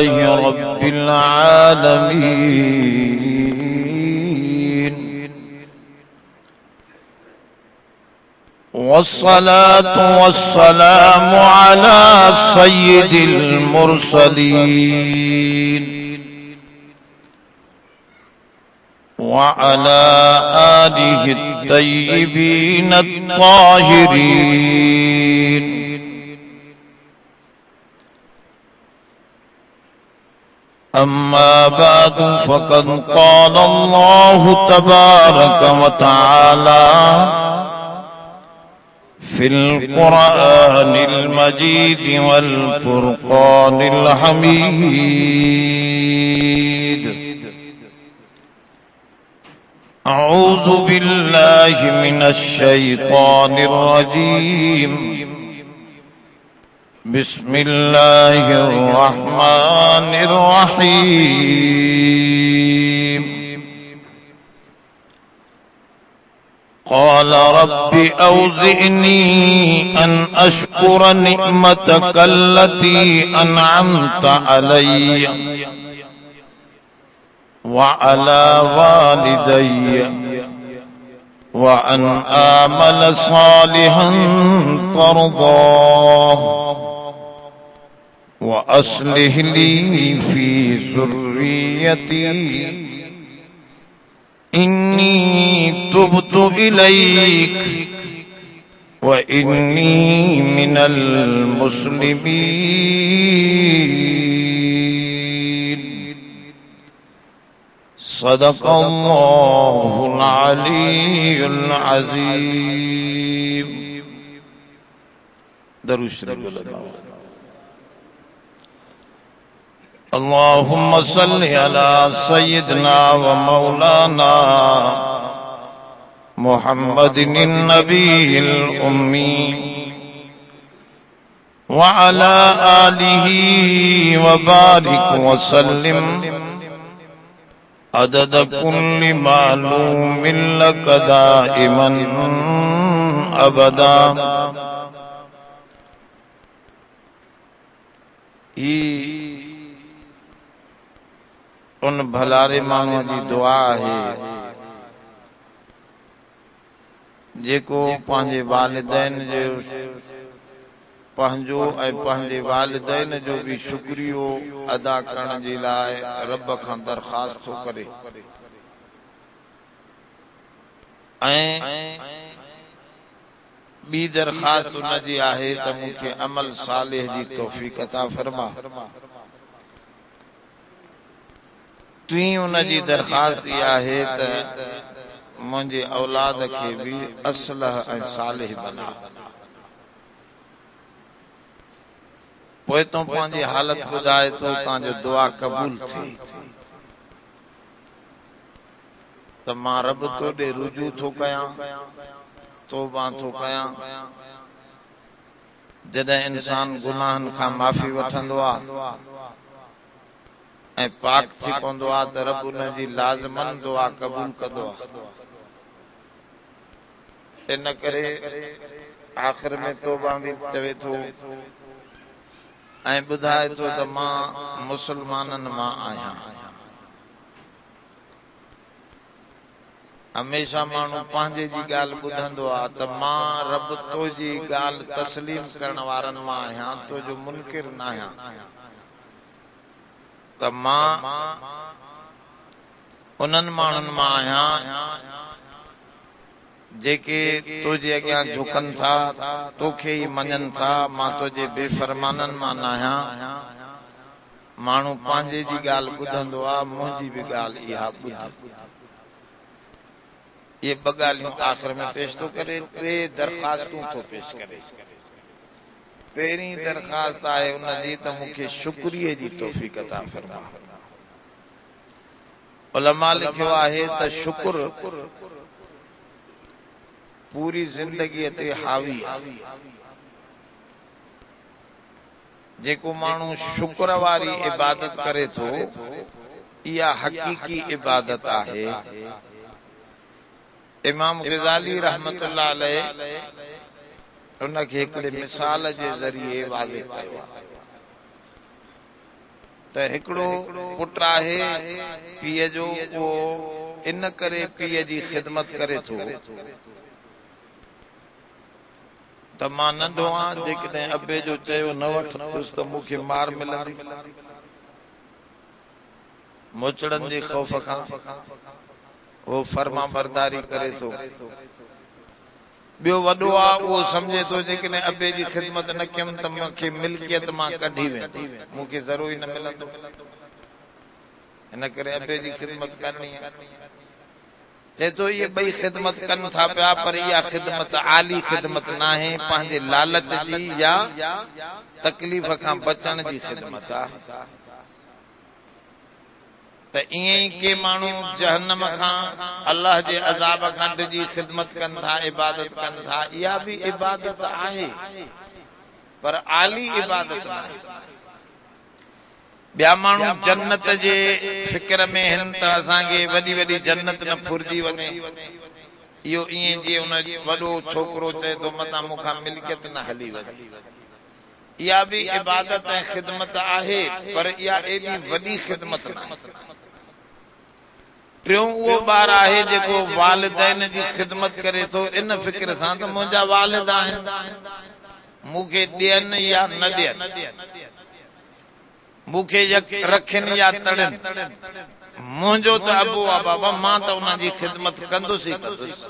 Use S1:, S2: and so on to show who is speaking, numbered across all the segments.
S1: رب العالمين والصلاة والسلام على سيد المرسلين وعلى آله الطيبين الطاهرين. أما بعد فقد قال الله تبارك وتعالى في القرآن المجيد والفرقان الحميد: أعوذ بالله من الشيطان الرجيم. بسم الله الرحمن الرحيم. قال رب أوزعني أن أشكر نعمتك التي أنعمت علي وعلى والدي وأن آمل صالحا ترضاه وأصلح لي في ذريتي إني تبت إليك وإني من المسلمين. صدق الله العلي العظيم. درود شریف اللهم صل على سيدنا ومولانا محمد النبي الأمي وعلى آله وبارك وسلم عدد كل معلوم لك دائما أبدا. उन भलारे मानू जी दुआ है जेको पंहिंजे वालिदैन जो पंहिंजो ऐं पंहिंजे वालिदैन जो भी शुक्रियो अदा करण जे लाइ रब खां दरख़्वास्त थो करे ऐं ॿी दरख़्वास्त उन जी आहे त मूंखे अमल सालिह जी तौफ़ीक़ अता फरमा। तुई उन जी दरख़्वास्त आहे त मुंहिंजे औलाद खे भी असलह ऐं सालिह बना। पोइ तो पंहिंजी हालत ॿुधाए थो तव्हांजो दुआ क़बूल थी त मां रब तो ॾे रुजू थो कयां, तौबा थो कयां। जॾहिं इंसान गुनाहनि खां माफ़ी वठंदो आहे ऐं पाक थी पवंदो आहे त रब उन जी लाज़मन दुआ क़बूल कंदो आहे। इन करे आख़िर में तौबा भी चवे थो ऐं ॿुधाए थो त मां मुसलमाननि मां आहियां। हमेशा माण्हू पंहिंजे जी ॻाल्हि ॿुधंदो आहे त मां रब तो जी ॻाल्हि तस्लीम करण वारनि मां आहियां, तो जो मुनकिर न आहियां। त मां उन्हनि माण्हुनि मां आहियां जेके तुझे अॻियां झुकनि था, तोखे ई मञनि था। मां तुझे बेफ़रमाननि मां न आहियां। माण्हू पंहिंजे जी ॻाल्हि ॿुधंदो आहे, मुंहिंजी बि ॻाल्हि इहा ॿुध। ये ॿ ॻाल्हियूं आख़िर में पेश थो करे, टे दरख़्वास्तूं थो पेश करे। पहिरीं दरख़्वास्त आहे उन जी त मूंखे शुक्रिये जी तौफ़ीक़ अता फरमा। उलमा लिखियो आहे त शुक्र पूरी जिंदगी ते हावी आहे। जेको माण्हू शुक्र वारी इबादत करे थो, इहा हक़ीक़ी इबादत आहे। इमाम ग़ज़ाली रहमतुल्लाह अलैह उनखे हिकिड़े मिसाल जे ज़रिए वाज़े कयो त त हिकिड़ो पुट आहे पीउ जो, उहो इन करे पीउ जी ख़िदमत करे थो त मां नंढो आहियां, जेकॾहिं अबे जो चयो न वठंदुसि त मूंखे मार मिलंदी। मोचड़नि जे ख़ौफ़ खां वो फर्मा बरदारी करे थो। ॿियो वॾो आहे, उहो सम्झे थो जेकॾहिं अबे जी ख़िदमत न कयमि त मूंखे मिल्कियत मां कढी वेंदी, मूंखे ज़रो ई न मिलंदो। हिन करे अबे जी ख़िदमत करणी आहे। चए थो इहे ॿई ख़िदमत कनि था पिया, पर इहा ख़िदमत आली ख़िदमत न आहे, पंहिंजे लालच जी या तकलीफ़ खां बचण जी ख़िदमत आहे। त ईअं ई के माण्हू जहन्नम खां, अल्लाह जे अज़ाब खां डिॼी ख़िदमत कनि था, इबादत कनि था। इहा बि इबादत आहे, पर आली इबादत न आहे। ॿिया माण्हू जन्नत जे फिक्र में हिन त असांखे वॾी वॾी जन्नत न फुरजी वञे। इहो ईअं जीअं उन वॾो छोकिरो चए थो मथां मूंखां मिल्कियत न हली वञे। इहा बि इबादत ऐं ख़िदमत आहे, पर इहा एॾी वॾी ख़िदमत न आहे। टियों उहो ॿारु आहे जेको वालिदैन जी ख़िदमत करे थो इन फिक्र सां त मुंहिंजा वालिद आहिनि, मूंखे ॾियनि या न ॾियनि, मूंखे रखनि या तड़नि, मुंहिंजो त अबो आहे बाबा, मां त उन जी ख़िदमत कंदुसि ई कंदुसि।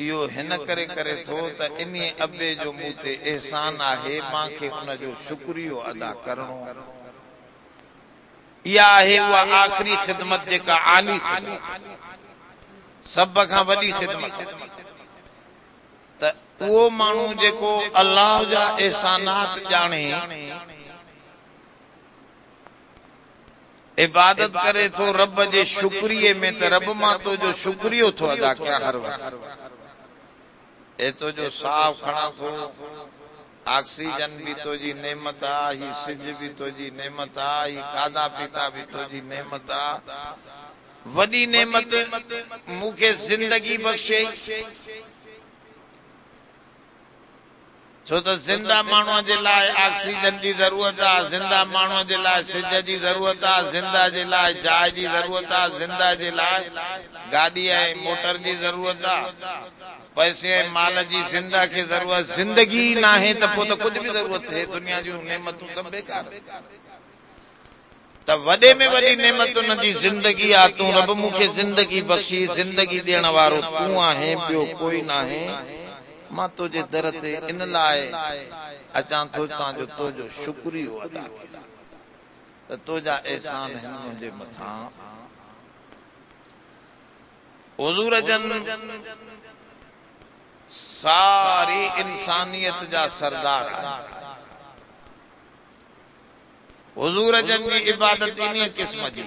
S1: इहो हिन करे करे थो त इन अबे जो मूं ते एहसान आहे, मूंखे उन जो शुक्रियो अदा करणो। इहा आहे उहा आख़िरी ख़िदमत जेका आली ख़िदमत, सभ खां वॾी ख़िदमत। त उहो माण्हू जेको अल्लाह जा एहसानात ॼाणे, इबादत करे थो रब जे शुक्रिये में, त रब मां तो जो शुक्रियो थो अदा कयां हर वक़्तु। एतो जो साहु खणा थो, ऑक्सीजन भी तो जी नेमत आ, ही सिज भी तो जी नेमत आ, ही खाधा पीता भी तो जी नेमत आ। वॾी नेमत मूंखे ज़िंदगी बख़्शे, छो त ज़िंदा माण्हूअ जे लाइ ऑक्सीजन जी ज़रूरत आहे, ज़िंदा माण्हूअ जे लाइ सिज जी ज़रूरत आहे, ज़िंदा जे लाइ जाइ जी ज़रूरत आहे, ज़िंदा जे लाइ गाॾी ऐं मोटर जी ज़रूरत आहे, पैसे ऐं माल जी ज़िंदा खे ज़रूरत। ज़िंदगी न आहे त पोइ त कुझु बि ज़रूरत थिए, दुनिया जूं नेमतूं सभु बेकार। त वॾे में वॾी नेमत उन जी ज़िंदगी आहे। तूं रब मूंखे ज़िंदगी बख़्शी, ज़िंदगी ॾियण वारो तूं आहे, ॿियो कोई न आहे। मां तुंहिंजे दर ते इन लाइ अचां थो तांजो तुंहिंजो शुक्रियो अदा कयां, त तुंहिंजा एहसान हिन मुंहिंजे मथां। हुज़ूर जन सारी इंसानियत जा सरदार आहिनि। हुज़ूर जन जी इबादत इन क़िस्म जी,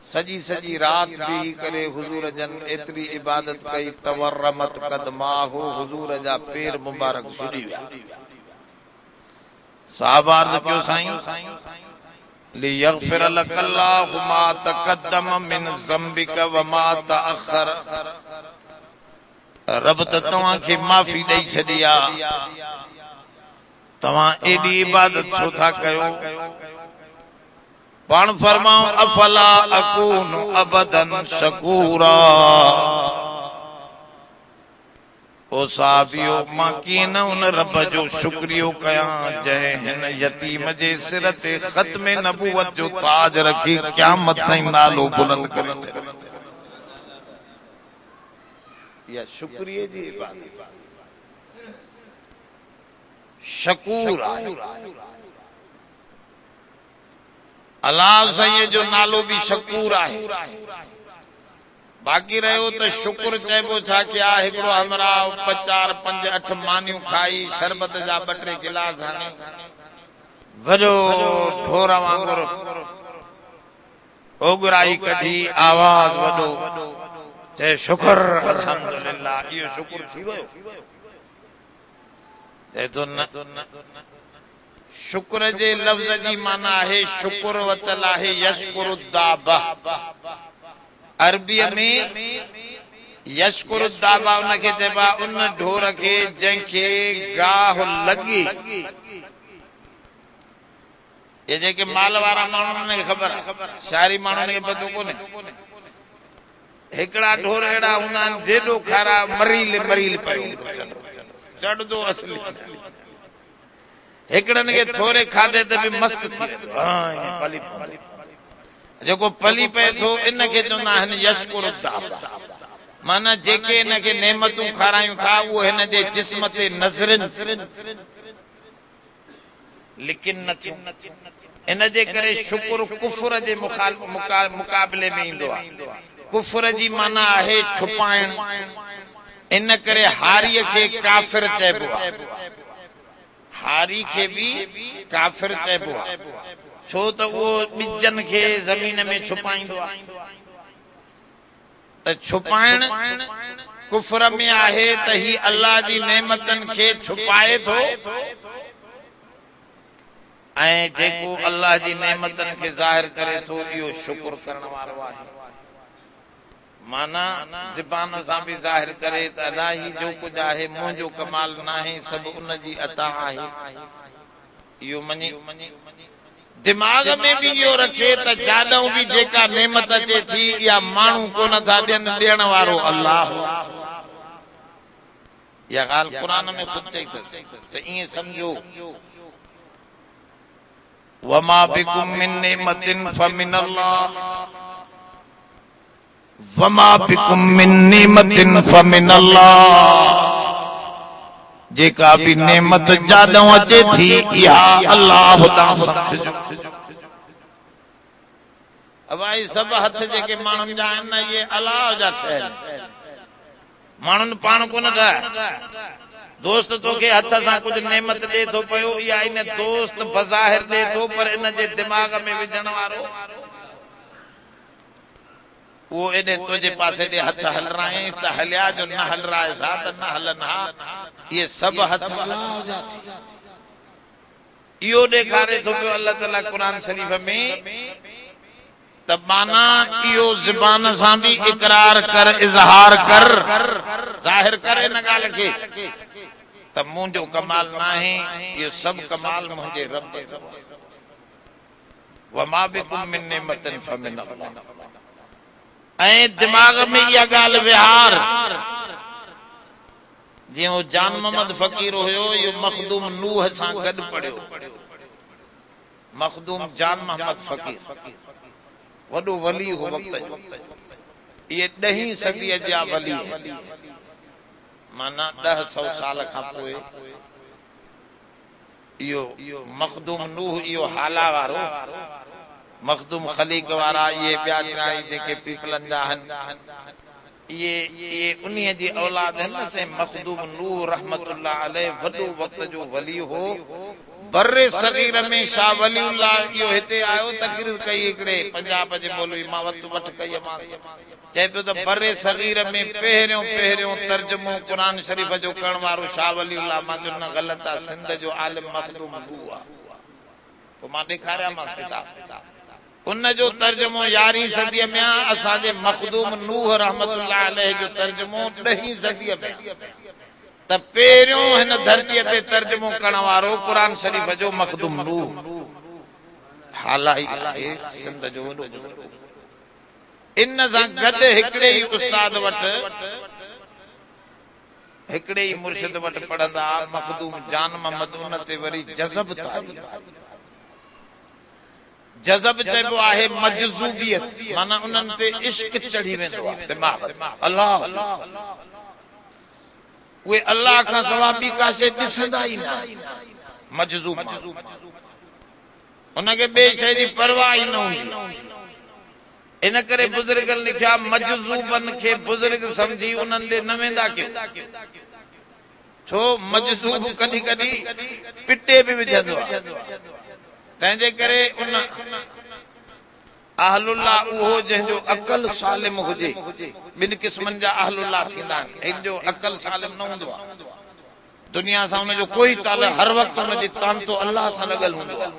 S1: सजी सजी रात भी करे हुज़ूर जन एतरी इबादत कई, तवरमत कदमाहु, हुज़ूर जा पैर मुबारक सुजी विया। सहाबा अर्ज़ कयो साईं लियग़फिर लकल्लाहु मा तक़द्दम मिन ज़म्बिक व मा तअख़र, रब त तव्हां खे माफ़ी ॾेई छॾी आहे, तव्हां एॾी इबादत छो था कयो। पाण फरमाओ अफला अकून अबदन शकूरा, ओ साहबियो मां कीअं न उन रब जो शुक्रियो कयां जंहिं हिन यतीम जे सिर ते ख़त्म नबूवत जो ताज रखी क़यामत ताईं नालो बुलंद करे छॾियो। या शुक्रिये जी इबादत शकूर आहे। अल्लाह साईं जो नालो भी शकूर आहे। बाक़ी रहियो त शुक्र चइबो छा क्या, हिकिड़ो हमरा 4, 5, 8 मानियूं खाई, शरबत जा 2-3 गिलास हणी, वॾो ढोर वांगुर ओगराई कढी, आवाज़ वॾो चए शुक्र अल्हम्दुलिल्लाह, इहो शुक्र थी वियो। चए तो न, शुक्र जे लफ्ज़ जी माना है शुक्र वतल आहे यशकुरु दाबा। अरबीअ में यशकुरु दाबा उनखे चइबा उन ढोर खे जंहिंखे गाह लॻे ये जेके माल वारा माण्हुनि खे ख़बर आहे, शहरी माण्हुनि खे पतो कोन्हे। हिकिड़ा ढोर अहिड़ा हूंदा आहिनि जेॾो खारा मरील मरील पियो चढ़ंदो असली। हिकिड़नि खे थोरे खाधे त बि मस्तु थी वेंदो। जेको पली पए थो इन खे चवंदा आहिनि यशकुर दाब। माना जेके इन खे नेमतूं खारायूं था उहो हिन जे जिस्म ते नज़रनि लेकिन नथियूं। इन जे करे शुक्र कुफर जे मुक़ाबले में ईंदो आहे। कुफर जी माना आहे छुपाइण। इन करे हारीअ खे काफ़िर चइबो आहे। हारी खे बि काफ़िर चइबो आहे, छो त उहो ॿिजनि खे ज़मीन में छुपाईंदो आहे। त छुपाइण कुफर में आहे त ही अल्लाह जी नेमतनि खे छुपाए थो, ऐं जेको अल्लाह जी नेमतनि खे ज़ाहिर करे थो इहो शुक्र करण वारो आहे। माना ज़बान सां बि ज़ाहिर करे त अल्लाह ही जो कुझु आहे मुंहिंजो कमाल न आहे, सभु उन जी अता आहे। इहो मञी दिमाग़ में बि इहो रखे त जाॾों बि जेका नेमत अचे थी इहा माण्हू कोन था ॾियनि, ॾियण वारो अल्लाह। इहा ॻाल्हि क़ुरान में ख़ुदि चई अथसि त ईअं सम्झो वमा बिकुम मिन नेमतिन फमिनल्लाह वमा बिकुम मिन नेमतिन फमिनल्लाह। जेका भी नेमत जाॾों अचे थी इहा अल्लाह तां समझो। भाई सब हथ जेके माण्हुनि जा आहिनि न इहे अल्लाह जा ठहियल। माण्हुनि पाण कोन ठाहिया। दोस्त तोखे हथ सां कुछ नेमत ॾे थो पियो, इहा इन दोस्त बज़ाहिर ॾे थो, पर इन जे दिमाग़ में विझण वारो वो एॾे तुंहिंजे पासे ॾे हथ हल रहे त हलिया जो न हल रहा है सा त न हलन हा। ये सब हथ अल्लाह जा थी। इहो ॾेखारे थो पियो अल्लाह ताला क़ुरान शरीफ़ में त माना इहो ज़बान सां बि इकरार कर, इज़हार कर, ज़ाहिर कर इन ॻाल्हि खे त मुंहिंजो कमाल न आहे, इहो सभु कमाल मुंहिंजे रब जो। वमा बिकुम मिन नेमतिन फमिनल्लाह। ऐं दिमाग़ में इहा ॻाल्हि विहार। जीअं उहो जान मोहम्मद फ़कीर हुयो, इहो मखदूम नूह सां गॾु पढ़ियो। मखदूम जान मोहम्मद फ़कीर वॾो वली हो वक़्त जो। इहे 10वीं सदीअ जा वली, माना 100 साल खां पोइ इहो मखदूम नूह, इहो हाला वारो मखदूम खलीक वारा, इहे ॿिया टिराई जेके पीपलनि जा आहिनि, इहे उन्हीअ जी औलाद आहिनि। से मखदूम नूह रहमतुल्लाह अलैह वॾो वक़्त जो वली हो। बर्रे सगीर में शाह वलीउल्लाह इहो हिते आयो, तकरीर कई हिकिड़े पंजाब जे मौलवी मां वठ कई मां। चए पियो त बर्रे सगीर में पहिरियों तर्जुमो क़ुरान शरीफ़ जो करण वारो शाह वलीउल्लाह। मां जो न ग़लति आहे, सिंध जो आलिम मखदूम नूह आहे। पोइ मां ॾेखारियामांसि किताब, उन जो तर्जुमो 11वीं सदीअ में आहे। असांजे मखदूम नूह रहमतुल्लाह अलैह जो तर्जुमो 10वीं सदीअ में। त पहिरियों हिन धरतीअ ते तर्जुमो करण वारो क़ुरान शरीफ़ जो मखदूम नूह हालाई आहे, सिंध जो वॾो। इन सां गॾु हिकिड़े ई उस्ताद वटि, हिकिड़े ई मुर्शिद वटि पढ़ंदा मखदूम जान मोहम्मद, उन ते वरी जज़ब तारीफ़। जज़ब चइबो आहे मजज़ूबियत, माना उन्हनि ते इश्क चढ़ी वेंदो आहे दिमाग़। अल्लाह उहे अल्लाह खां सवाइ ॿी का शइ ॾिसंदा ई न। मजज़ूब उनखे ॿिए शइ जी परवाह ई न हूंदी। इन करे बुज़ुर्गनि लिखिया मजज़ूबनि खे बुज़ुर्ग सम्झी उन्हनि ॾे न वेंदा कयो। छो मजज़ूब कॾहिं कॾहिं पिटे बि विझंदो आहे। तंहिंजे करे उन अहलुल्लाह उहो जंहिंजो अक़ल सालिम हुजे। ॿिनि क़िस्मनि जा अहलुल्लाह थींदा आहिनि। हिन जो अक़ल सालिम न हूंदो आहे, दुनिया सां हुनजो कोई ताल्लुक, हर वक़्तु हुनजी तांतो अल्लाह सां लॻल हूंदो आहे।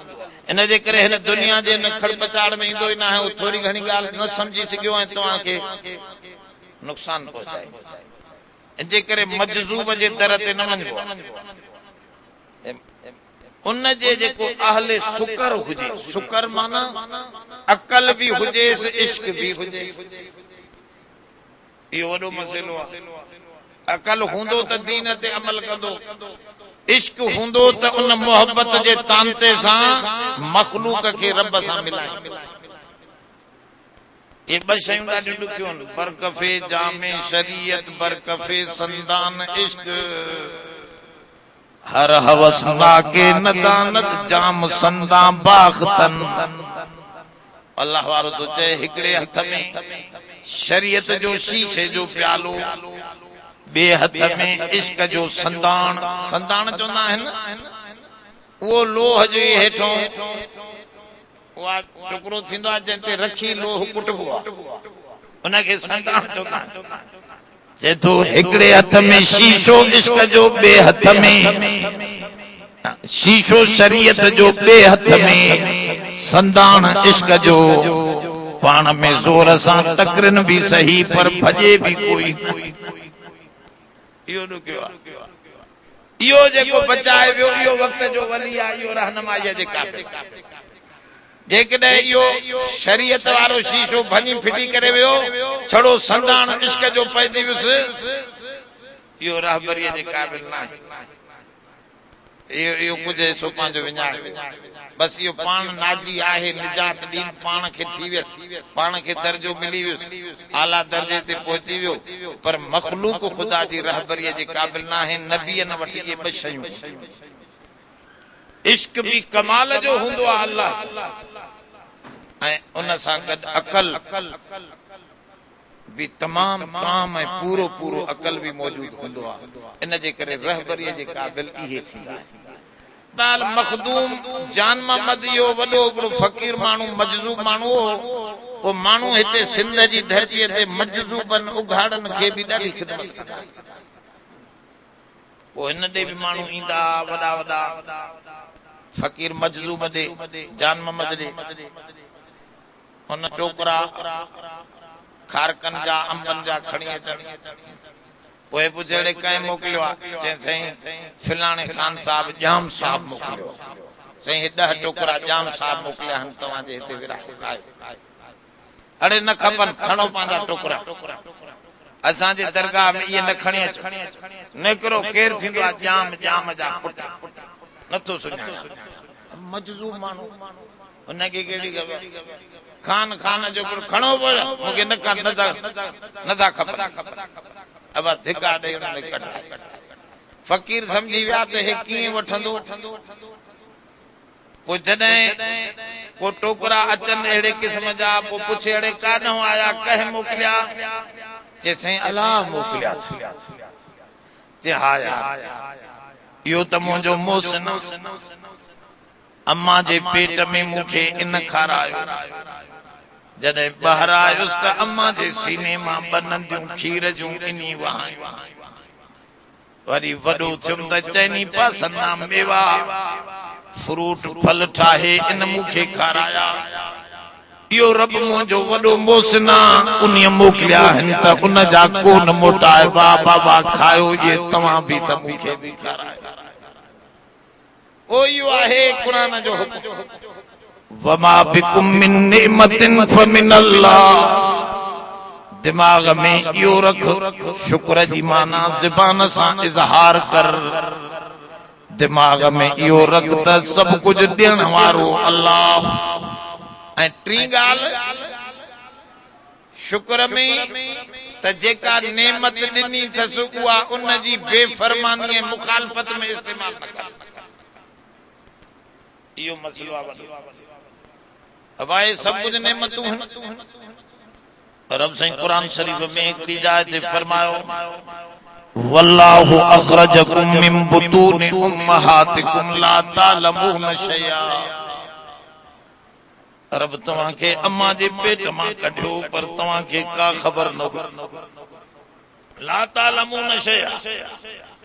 S1: इन जे करे हिन दुनिया जे न खड़ पचाड़ में ईंदो ई न आहे। उहो थोरी घणी ॻाल्हि न सम्झी सघियो ऐं तव्हांखे नुक़सान पहुचाए। इन जे करे मजज़ूब जे दर ते न वञिबो। उन जे जेको अहले सुकर हुजे, सुकर माना अकल भी हुजे, इश्क भी हुजे। इहो वॾो मसइलो आहे। अकल हूंदो त दीन ते अमल कंदो, इश्क हूंदो त उन मोहब्बत जे तांते सां मखलूक खे रब सां मिलाए। ये ॿ शयूं ॾाढियूं ॾुखियूं आहिनि, बरकफे जामे शरीयत, बरकफे संदान इश्क। हर हवस नाके नदानत, जाम संदा बाख्तन। अल्लाह वारो तो चए हिकड़े हथ में शरीयत जो शीशे जो प्यालो, बे हथ में इश्क जो संदान। संदान चवंदा आहिनि उहो लोह जो हेठों उहा टुकड़ो थींदो आहे जंहिं ते रखी लोह कुटबो आहे, उनखे संदान चवंदा आहिनि। चए थो हिकड़े हथ में शीशो इश्क जो, बे हथ में शीशो शरीयत जो, बे हथ में संदान इश्क जो। पाण में ज़ोर सां टकरन भी सही, पर भजे भी कोई। इहो ॾुखियो आहे। इहो जेको बचाए वियो, इहो वक़्त जो वली आहे, इहो रहनुमाईअ जे क़ाबिल। जेकॾहिं इहो शरीयत वारो शीशो भञी फिटी करे वियो, छड़ो संदान इश्क जो पइजी वियुसि, इहो रहबरीअ जे क़ाबिल न आहे। इहो कुझु हिसो पंहिंजो विञाए, बस इहो पाण नाजी आहे, निजात ॾीन पाण खे थी वियसि, पाण खे दर्जो मिली वियुसि, आला दर्जे ते पहुची वियो, पर मखलूक ख़ुदा जी रहबरीअ जे क़ाबिल न आहे। नबीअ न वटि इहे ॿ शयूं। इश्क भी कमाल जो हूंदो आहे अल्लाह ऐं उन सां गॾु अकल भी तमाम ताम ऐं पूरो पूरो अकल भी मौजूद हूंदो आहे। इन जे करे रहबरीअ जे क़ाबिल इहे थींदा आहिनि। बाल मखदूम जान मोहम्मद इहो वॾो हिकिड़ो फ़क़ीर माण्हू, मजज़ूब माण्हू हो। पोइ माण्हू हिते सिंध जी धरतीअ ते मजज़ूबनि उघाड़नि खे बि ॾाढी ख़िदमत कंदा। पोइ हिन ॾे बि माण्हू ईंदा, वॾा वॾा फ़क़ीर मजज़ूब ॾे, जान मोहम्मद ॾे। हुन टोकरा खारकनि जा, अंबनि जा खणी अचनि। पोइ पुछड़े कंहिं मोकिलियो आहे? चई साईं फिलाणे ख़ान साहब जाम साहब मोकिलियो। साईं 10 टोकरा जाम साहब मोकिलिया आहिनि, तव्हांजे हिते विरायो खायो। अड़े न खपनि, खणो पंहिंजा टोकरा, असांजे दरगाह में इहे न खणी अचो। निकिरो केरु थींदो आहे जाम जाम जा पुट, नथो सुञाणे। मजज़ूब माण्हू, हुनखे कहिड़ी ख़बर? खान खान जो खणो पियो, मूंखे नथा खपनि। अब धिका ॾेई हुनने कढाए। फ़क़ीर सम्झी विया त हे कीअं वठंदो। पोइ जॾहिं को टोकरा अचनि अहिड़े क़िस्म जा, पोइ पुछे अहिड़े काॾों आया, कंहिं मोकिलिया? चए साईं अलाह मोकिलिया। चए हा यार, इहो त मुंहिंजो मोहसिन अम्मा जे पेट में मूंखे इन खारायो। जॾहिं ॿाहिरि आयुसि त अम्मा जे सीने मां 2 नंढियूं खीर जूं इनी वहायूं। वरी वॾो थियुमि त चइनी पासनि मेवा फ्रूट फल ठाहे इन मूंखे खाराया। इहो रब मुंहिंजो वॾो मोहसिन आहे, उन मोकिलिया आहिनि त उन जा कोन मोटाए। बाबा खायो, इहे तव्हां बि त मूंखे बि खारायो। ओ इहो आहे क़ुरान जो हुकुम। वमा बिकुम मिन निअमतिन फमिनल्लाह। दिमाग में इहो रख, शुक्र जी माना ज़बान सां इज़हार कर। दिमाग में इहो रख त सभु कुझु ॾियण वारो अल्लाह। ऐं टी ॻाल्हि शुक्र में त जेका नेमत ॾिनी अथसि उहा उन जी बेफ़रमानी ऐं मुखालफ़त में इस्तेमाल न कर। इहो मसइलो आहे। हवाए सब कुछ नेमतूं आहिनि। रब साईं कुरान शरीफ में हिकिड़ी जाइ ते फरमायो, वल्लाहु अखरजकुम मिन बुतूनि उम्महातिकुम ला तालमून शैया। रब तव्हांखे अम्मा जे पेट मां कढियो, पर तव्हांखे का ख़बर न हुई। ला तालमून शैया,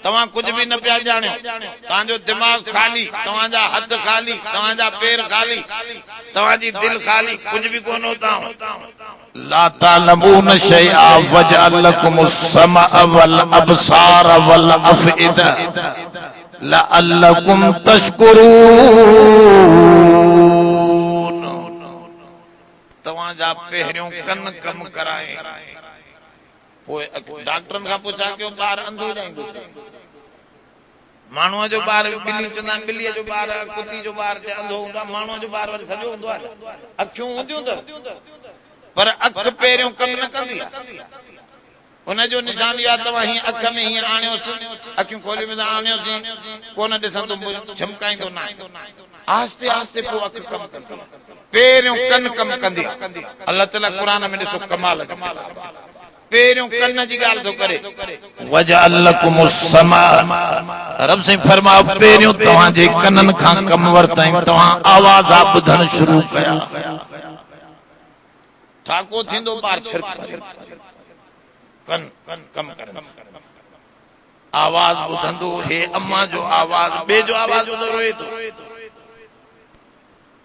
S1: तव्हां कुछ भी न पिया ॼाणियो। तव्हांजो दिमाग़ खाली, तव्हांजा हथ खाली, तव्हांजा पेर खाली, तव्हांजी दिल खाली, कुछ भी कोन हो। ला तालमून शैआ वजअल लकुमुस समअ वल अबसार वल अफइदा। लअल्लकुम तशकुरून तव्हां जा पहिरियों कन कम कराए पोइ डॉक्टरनि खां पुछा कयो ॿार अंधो ई रहंदो माण्हूअ जो ॿार ॿिली चवंदा आहिनि ॿिलीअ जो ॿार कुती जो ॿार अंधो हूंदो आहे माण्हूअ जो ॿार वरी सॼो हूंदो आहे अखियूं हूंदियूं पर अख पहिरियों कम न कंदी उनजो निशान इहा तव्हां हीअं अख में हीअं आणियोसि अखियूं खोले में आणियोसि कोन ॾिसंदो झमकाईंदो न आस्ते आस्ते पोइ अख कम कंदी पहिरियों कन कम कंदी अल्लाह ताला क़ुर में ॾिसो कमाल पहिरियों कन जी ॻाल्हि थो करे वजअल लकुमुस समा रब से फरमाओ पहिरियों तव्हांजे कननि खां कम वरितईं तव्हां आवाज़ ॿुधण शुरू कया छा को थींदो ॿार छिरक कन कम कर आवाज़ ॿुधंदो हे अम्मा जो आवाज़ ॿिए जो आवाज़ ॿुधो रोए थो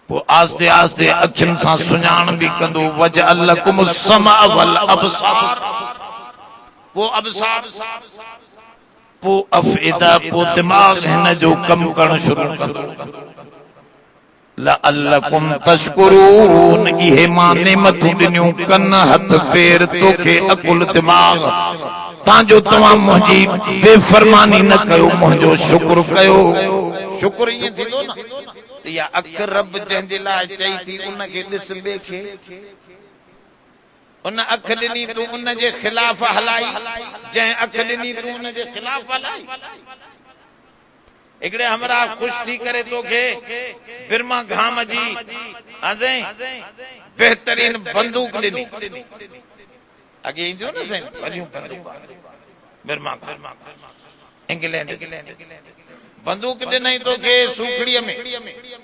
S1: पोइ आस्ते आस्ते अखियुनि सां सुञाण बि कंदो वजअल लकुमुस समा वल अबसार पोइ अबसार पोइ अफ़इदा पोइ दिमाग़ हिन जो कम करणु शुरू कंदो लअल्लकुम तशकुरून इहे मां नेमतूं ॾिनियूं कन हथ पेर तोखे अकुल दिमाग़ तांजो तव्हां मुंहिंजी बेफ़रमानी न कयो मुंहिंजो शुक्र कयो शुक्र ईअं थींदो न या अख रब जंहिंजे लाइ चई थी उनखे ॾिस ॿिए खे उन अख ॾिनी तूं उनजे ख़िलाफ़ हलाई जंहिं अख ॾिनी तूं उनजे ख़िलाफ़ हलाई हिकिड़े हमरा ख़ुशि थी करे तोखे बिरमा घाम जी बेहतरीन बंदूक ॾिनी अॻे ईंदियूं न साईं वॾियूं बंदूक बिरमा इंग्लैंड बंदूक ॾिनई तोखे सूखड़ीअ में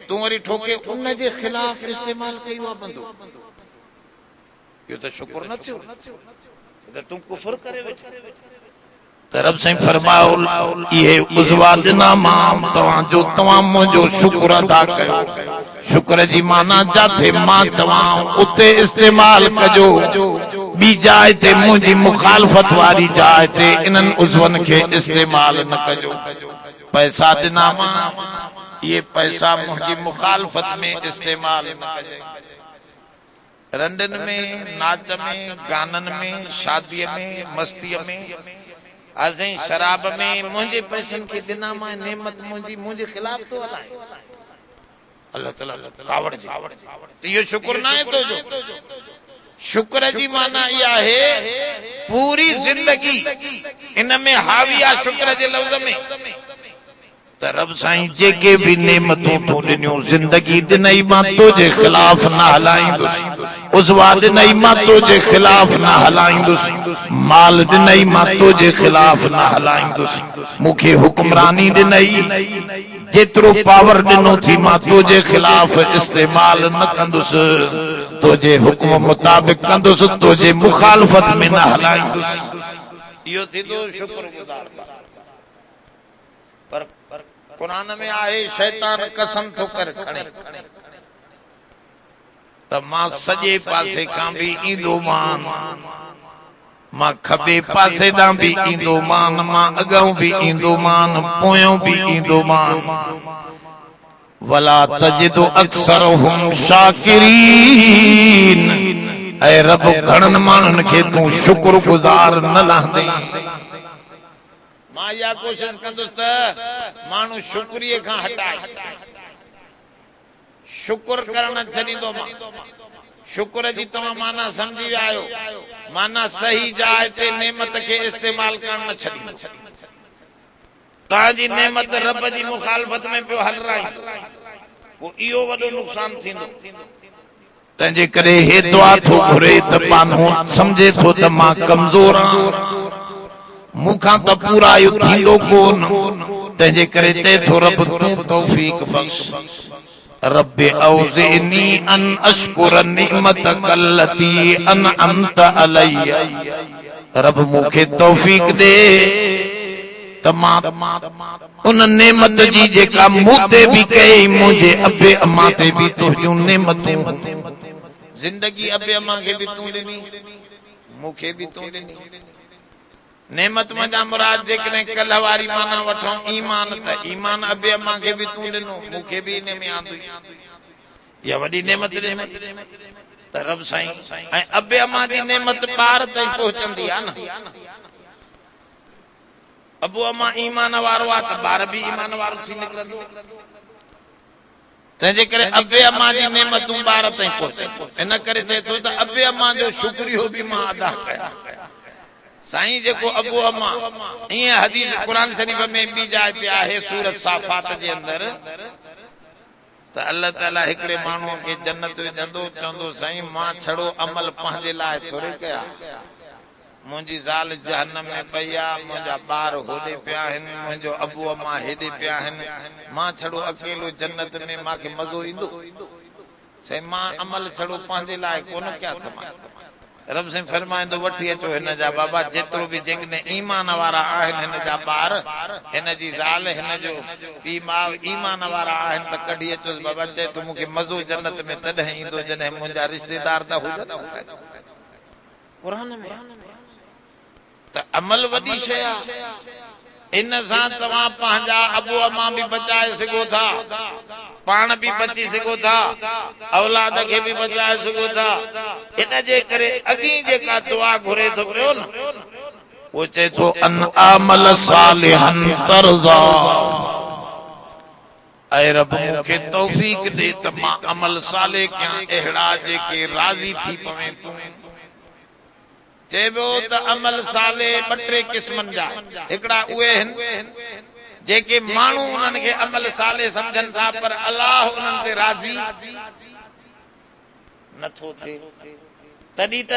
S1: तूं वरी ठोके उनजे ख़िलाफ़ इस्तेमाल कई आहे बंदूक इहो त शुक्र न थियो त तूं कुफर करे वेठो रब साईं फरमायो इहे उज़वा ॾिना मां तव्हांजो तव्हां मुंहिंजो शुक्र अदा कयो शुक्र जी माना जिथे मां चवां उते इस्तेमाल कजो ॿी जाइ ते मुंहिंजी मुखालफ़त वारी जाइ ते इन्हनि उज़वनि खे इस्तेमाल न कजो पैसा ॾिना मां इहे पैसा मुंहिंजी मुखालफ़त में इस्तेमाल न कजो रंडनि में नाच में गाननि में शादीअ में मस्तीअ में अज़ई शराब में मुंहिंजे पैसनि खे ॾिना मां नेमत मुंहिंजे ख़िलाफ़ थो हलाए अल्लाह ताला कावड़ जी इहो शुक्र न आहे तुंहिंजो शुक्र जी माना इहा आहे पूरी ज़िंदगी इन में हावी आहे शुक्र जे लफ़्ज़ में त रब साईं जेके बि नेमतूं तूं ॾिनियूं ज़िंदगी ॾिनई मां तुंहिंजे ख़िलाफ़ न हलाईंदुसि उज़वा ॾिनई मां तुंहिंजे ख़िलाफ़ न हलाईंदुसि माल ॾिनई मां तुंहिंजे ख़िलाफ़ न हलाईंदुसि मूंखे हुक्मरानी ॾिनई जेतिरो पावर ॾिनो थी मां तुंहिंजे ख़िलाफ़ इस्तेमाल न कंदुसि तुंहिंजे हुक्म मुताबिक़ कंदुसि तुंहिंजे मुखालफ़त में न हलाईंदुसि इहो थींदो शुक्रगुज़ार पर कुरान में आहे शैतान कसम थो करे खणे त मां सॼे पासे खां बि ईंदो मान मां खबे पासे ॾांहुं बि ईंदो मान मां अॻाऊं बि ईंदो मान पोयों बि ईंदो मान वला तजिदु अक्सरहुम शाकिरीन ऐं रब घणनि माण्हुनि खे तूं शुक्रगुज़ार न लहंदे मां इहा कोशिशि कंदुसि त माण्हू शुक्रिये खां हटाए शुक्र करण छॾींदो मां शुक्र जी तव्हां माना सम्झी विया आहियो माना सही जाइ ते नेमत खे इस्तेमाल करण न छॾींदो तव्हांजी नेमत रब जी मुखालफ़त में पियो हल रही पोइ इहो वॾो नुक़सान थींदो तंहिंजे करे हे दुआ थो घुरे त माण्हू सम्झे थो त मां कमज़ोर आहियां मूंखां त पूरा इहो थींदो कोन तंहिंजे करे चए थो रब तूं तौफ़ीक़ बख़्श रब औज़िनी अन अशकुर निअमतक अल्लती अनअमत अलैया रब मूंखे तौफ़ीक़ दे त मां उन नेमत जी जेका मूं ते बि कई मुंहिंजे अबे अम्मा ते बि तुंहिंजूं नेमतूं ज़िंदगी अबे अम्मा खे बि तूं ॾिनी मूंखे बि तूं ॾिनी नेमत मजा मुराद जेकने कल वारी माना वठो ईमान त ईमान अबे अम्मा के भी तू दिनो मुखे भी इन में आंदो या वडी नेमत त रब साईं ऐं अबे अम्मा जी नेमत बार ताईं पहुचंदी आ न अबू अम्मा ईमान वारो आ त बार भी ईमान वारो थी निकरंदो तंहिंजे करे अबे अम्मा जी नेमतूं बार ताईं पहुचे इन करे थे तो त अबे अम्मा जो शुक्रियो भी मां अदा कया साईं जेको अबू अम्मा ईअं हदीस कुरान शरीफ में भी जाए पिया है सूरत साफात जे अंदर त अल्लाह ताला हिकड़े माण्हू के जन्नत विझंदो चवंदो साईं मां छड़ो अमल पंहिंजे लाइ थोरे कया मुंहिंजी ज़ाल जहन्नम में पई आहे मुंहिंजा ॿार होॾे पिया आहिनि मुंहिंजो अबू अम्मा हेॾे पिया आहिनि मां छड़ो अकेलो जन्नत में मूंखे मज़ो ईंदो साईं मां अमल छड़ो पंहिंजे लाइ कोन कया थमा रब साईं फरमाईंदो वठी अचो हिन जा बाबा जेतिरो बि जेकॾहिं ईमान वारा आहिनि हिन जा ॿार हिन जी ज़ाल हिन जो पीउ माउ ईमान वारा आहिनि त कढी अचोसि बाबा चए थो मूंखे मज़ो जन्नत में तॾहिं ईंदो जॾहिं मुंहिंजा रिश्तेदार त हुजनि क़ुरान में त अमल वॾी शइ आहे इन सां तव्हां पंहिंजा अबू अम्मा भी बचाए सघो था पाण भी बची सघो था औलाद के भी बचाए सघो था इन जे करे अॻी जेका दुआ घुरे थो पियो न वो चए थो अन अमल सालिहन तरज़ा ऐ रब मूंखे तौफीक दे त मां अमल सालिह कयां अहिड़ा जेके राज़ी थी पवे तूं चेबो त अमल सालिह ॿ टे क़िस्मनि जा हिकड़ा उहे आहिनि जेके माण्हू उन्हनि खे अमल सालिह सम्झनि था पर अल्लाह उन्हनि ते राज़ी नथो थिए तॾहिं त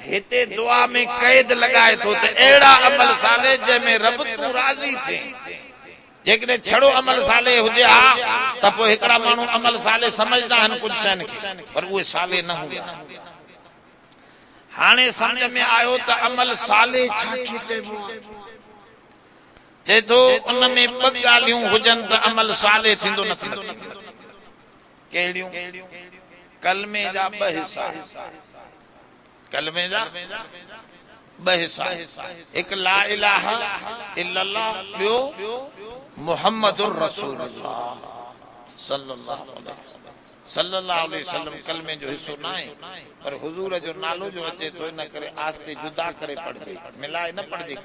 S1: हिते दुआ में क़ैद लॻाए थो त अहिड़ा अमल सालिह जंहिंमें रब तूं राज़ी थिए जेकॾहिं छड़ो अमल सालिह हुजे हा त पोइ हिकिड़ा माण्हू अमल सालिह समझदा आहिनि कुझु शयुनि खे पर उहे सालिह न हुआ हाणे समझ में आयो त अमल सालिह छा खे चइबो आहे चए थो उन में ॿ ॻाल्हियूं हुजनि त अमल सालिह थींदो न थींदो कहिड़ियूं कलमे जा ॿ हिस्सा कलमे जा ॿ हिस्सा हिकु ला इलाहा इल्लल्लाह ॿियो मुहम्मदुर रसूलुल्लाह सल्लल्लाहु अलैहि वसल्लम कलमे जो हिस्सो न आहे पर हुजूर जो नालो जो अचे थो इन करे आस्ते जुदा करे पढ़जे मिलाए न पढ़जे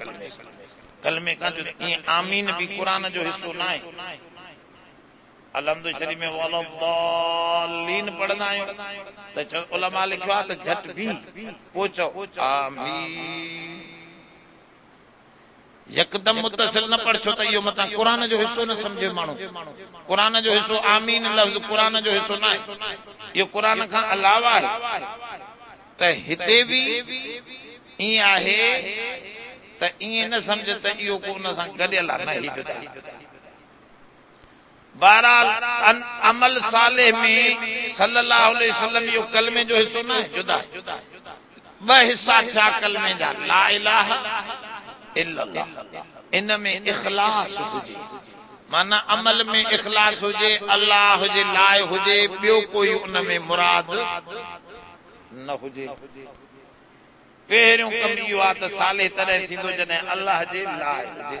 S1: कलमे का जो ईअं आमीन भी कुरान जो हिस्सो न आहे अलहम्दु शरीफ में वलद्दालीन पढ़ंदा आहियूं त उलमा लिखियो आहे त झट भी पोइ चओ आमीन यकदम मुतसिल न पढ़ छो त इहो मतां कुरान जो हिस्सो न समझे माण्हू कुरान जो हिस्सो आमीन लफ़्ज़ कुरान जो हिस्सो न आहे इहो कुरान खां अलावा आहे त हिते भी ईअं आहे त ईअं न समझ त इहो को उन सां गॾियल आहे न ही जुदा बहरहाल अमल सालिह में सल्लल्लाहु अलैहि वसल्लम इहो कलमे जो हिस्सो न आहे जुदा ॿ हिस्सा थिया कलमे जा ला इलाहा इल्लल्लाह इन में इखलास हुजे माना अमल में इखलास हुजे अल्लाह जे लाइ हुजे ॿियो कोई उन में मुराद न हुजे पहिरियों कम इहो आहे त सालिह तॾहिं थींदो जॾहिं अल्लाह जे लाइ हुजे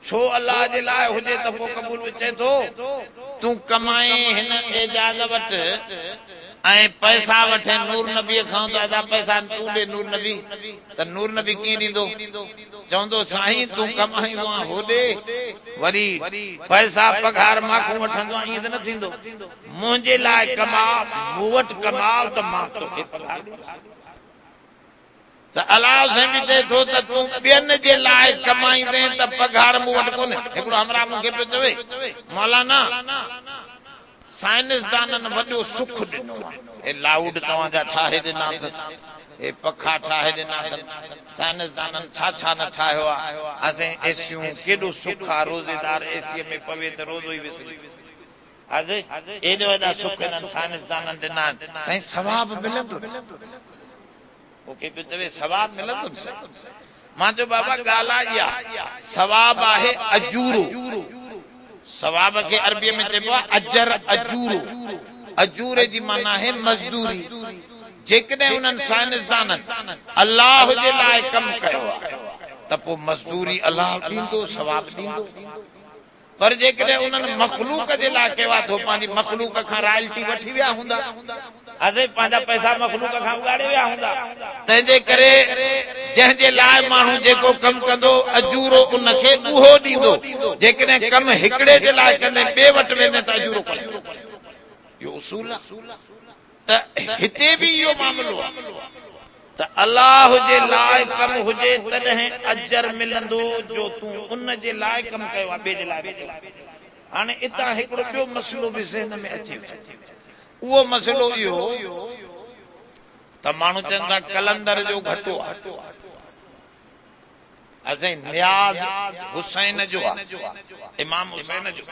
S1: छो अल्लाह जे लाइ हुजे त पोइ क़बूल चए थो तूं कमाए हिन एजाज़ वटि ऐं पैसा वठे नूर नबी खां त अदा पैसा तूं ॾे नूर नबी त नूर नबी कीअं ॾींदो चवंदो साईं तूं कमाईंदो आहे होॾे वरी पैसा पघार मां वठंदो आहे ईअं त न थींदो मुंहिंजे लाइ कमा मूं वटि कमाओ त मां तोखे पघार त अलाह साईं बि चए थो त तूं ॿियनि जे लाइ कमाईंदे त पघार मूं वटि कोन्हे हिकिड़ो हमरा मूंखे पियो चवे मौलाना साइंसदाननि वॾो सुख ॾिनो आहे हे लाउड तव्हांजा ठाहे ॾिना अथसि हे पखा ठाहे ॾिना अथनि साइंसदाननि छा छा न ठाहियो आहे असां एसियूं केॾो सुख आहे रोज़ेदार एसीअ में पवे त रोज़ो ई विसरी एॾा वॾा सुख हिननि साइंसदाननि ॾिना आहिनि साईं सवाब मिलंदो मूंखे पियो चवे सवाब मिलंदो मां चयो बाबा ॻाल्हि आहे सवाब आहे अजूरो सवाब के अरबीअ में चइबो आहे अजर अजूरो अजूरे जी माना है मजदूरी जेकॾहिं उन्हनि साइंसदाननि अल्लाह जे लाइ कमु कयो आहे त पोइ मज़दूरी अल्लाह ॾींदो, सवाब ॾींदो। पर जेकॾहिं उन्हनि मखलूक जे लाइ कयो आहे त पंहिंजी मखलूक खां रॉयल्टी वठी विया हूंदा, अॼु पंहिंजा पैसा मखलूक खां उगाड़े विया हूंदा। तंहिंजे करे जंहिंजे लाइ माण्हू जेको कमु कंदो अजूरो उनखे उहो ॾींदो। जेकॾहिं कमु हिकिड़े जे लाइ कंदे ॿिए वटि वेंदे त अजूरो कोन्हे। इहो उसूल आहे। त हिते बि इहो मामिलो आहे त अल्लाह जे लाइ कमु हुजे तॾहिं अजर मिलंदो जो तूं उन जे लाइ कमु कयो आहे, ॿिए जे लाइ। हाणे इतां हिकिड़ो ॿियो मसइलो बि ज़हन में अचे, उहो मसइलो इहो त माण्हू चवनि था कलंदर जो घटो आहे, असां नियाज़ हुसैन जो आहे, इमाम हुसैन जो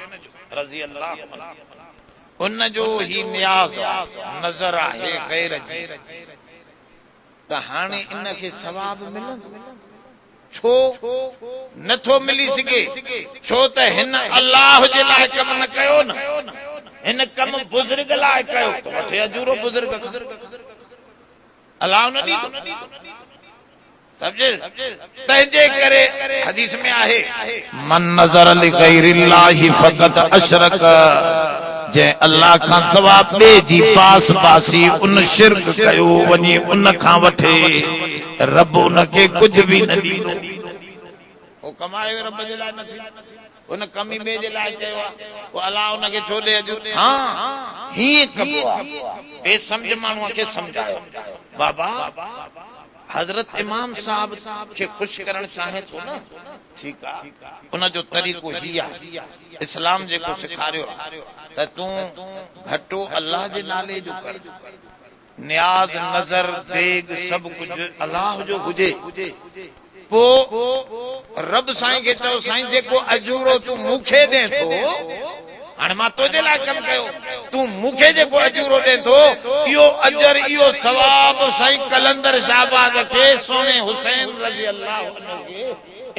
S1: रज़ी अल्लाह उन जो ही नियाज़ नज़र आहे ग़ैर जी, त हाणे इनखे सवाब मिलंदो छो नथो मिली सघे? छो त हिन अल्लाह जे लाइ कमु न कयो न, हिन कमु बुज़ुर्ग लाइ कयो त वठे अजूरो बुज़ुर्ग। अल्लाह न ॾींदो, समझे? तंहिंजे करे हदीस में आहे मन नज़र लिग़ैरिल्लाहि फ़क़त अशरक, जंहिं अल्लाह खां सवाइ ॿिए जी पास पासी उन शिरक कयो वञी उन खां वठे रब उनखे कुझु बि न ॾींदो। उहो कमायो रब जे लाइ न थी, उन कमी ॿिए जे लाइ कयो आहे, पोइ अल्लाह उनखे छो ॾे अजूर? हा हीअं कबो आहे। बेसमझ माण्हूअ खे सम्झायो बाबा हज़रत इमाम साहब खे ख़ुशि करणु चाहे थो न, ठीकु आहे, उनजो तरीक़ो हीअ आहे, इस्लाम जेको सेखारियो त तूं घटो अल्लाह जे नाले जो कर, नियाज़ नज़र देग सभु कुझु अल्लाह जो हुजे। पोइ रब साईं खे चओ साईं जेको अजूरो तूं मूंखे ॾे थो, हाणे मां तुंहिंजे लाइ कमु कयो, तूं मूंखे जेको अजूरो ॾे थो इहो अजर इहो सवाब साईं कलंदर शाहबाज़ खे सोने हुसैन रज़ी अल्लाह अन्हु खे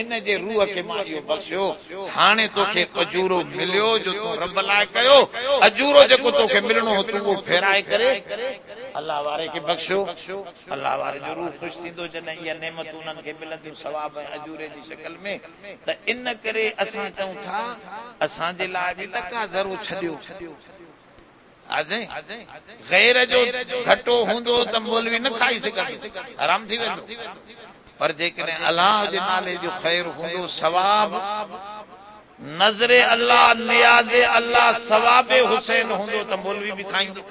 S1: इन जे रूह खे मां इहो बख़्शियो। हाणे तोखे अजूरो मिलियो जो तूं रब लाइ कयो, अजूरो जेको तोखे मिलणो हो तूं उहो फेराए करे अल्लाह वारे खे बख़्शियो। अल्लाह वारे जो रूह ख़ुशि थींदो जॾहिं इहा नेमत उन्हनि खे मिलंदियूं सवाब ऐं अजूरे जी शक्ल में। त इन करे असां चऊं था असांजे लाइ बि तकाज़रो छॾियो, ग़ैर जो घटो हूंदो त मौलवी न खाई सघंदो, आराम थी वेंदो। पर जेकॾहिं अल्लाह जे नाले जो ख़ैर हूंदो, सवाब नज़रे अल्लाह नियाज़े अल्लाह सवाबे हुसैन हूंदो त मौलवी बि खाईंदो,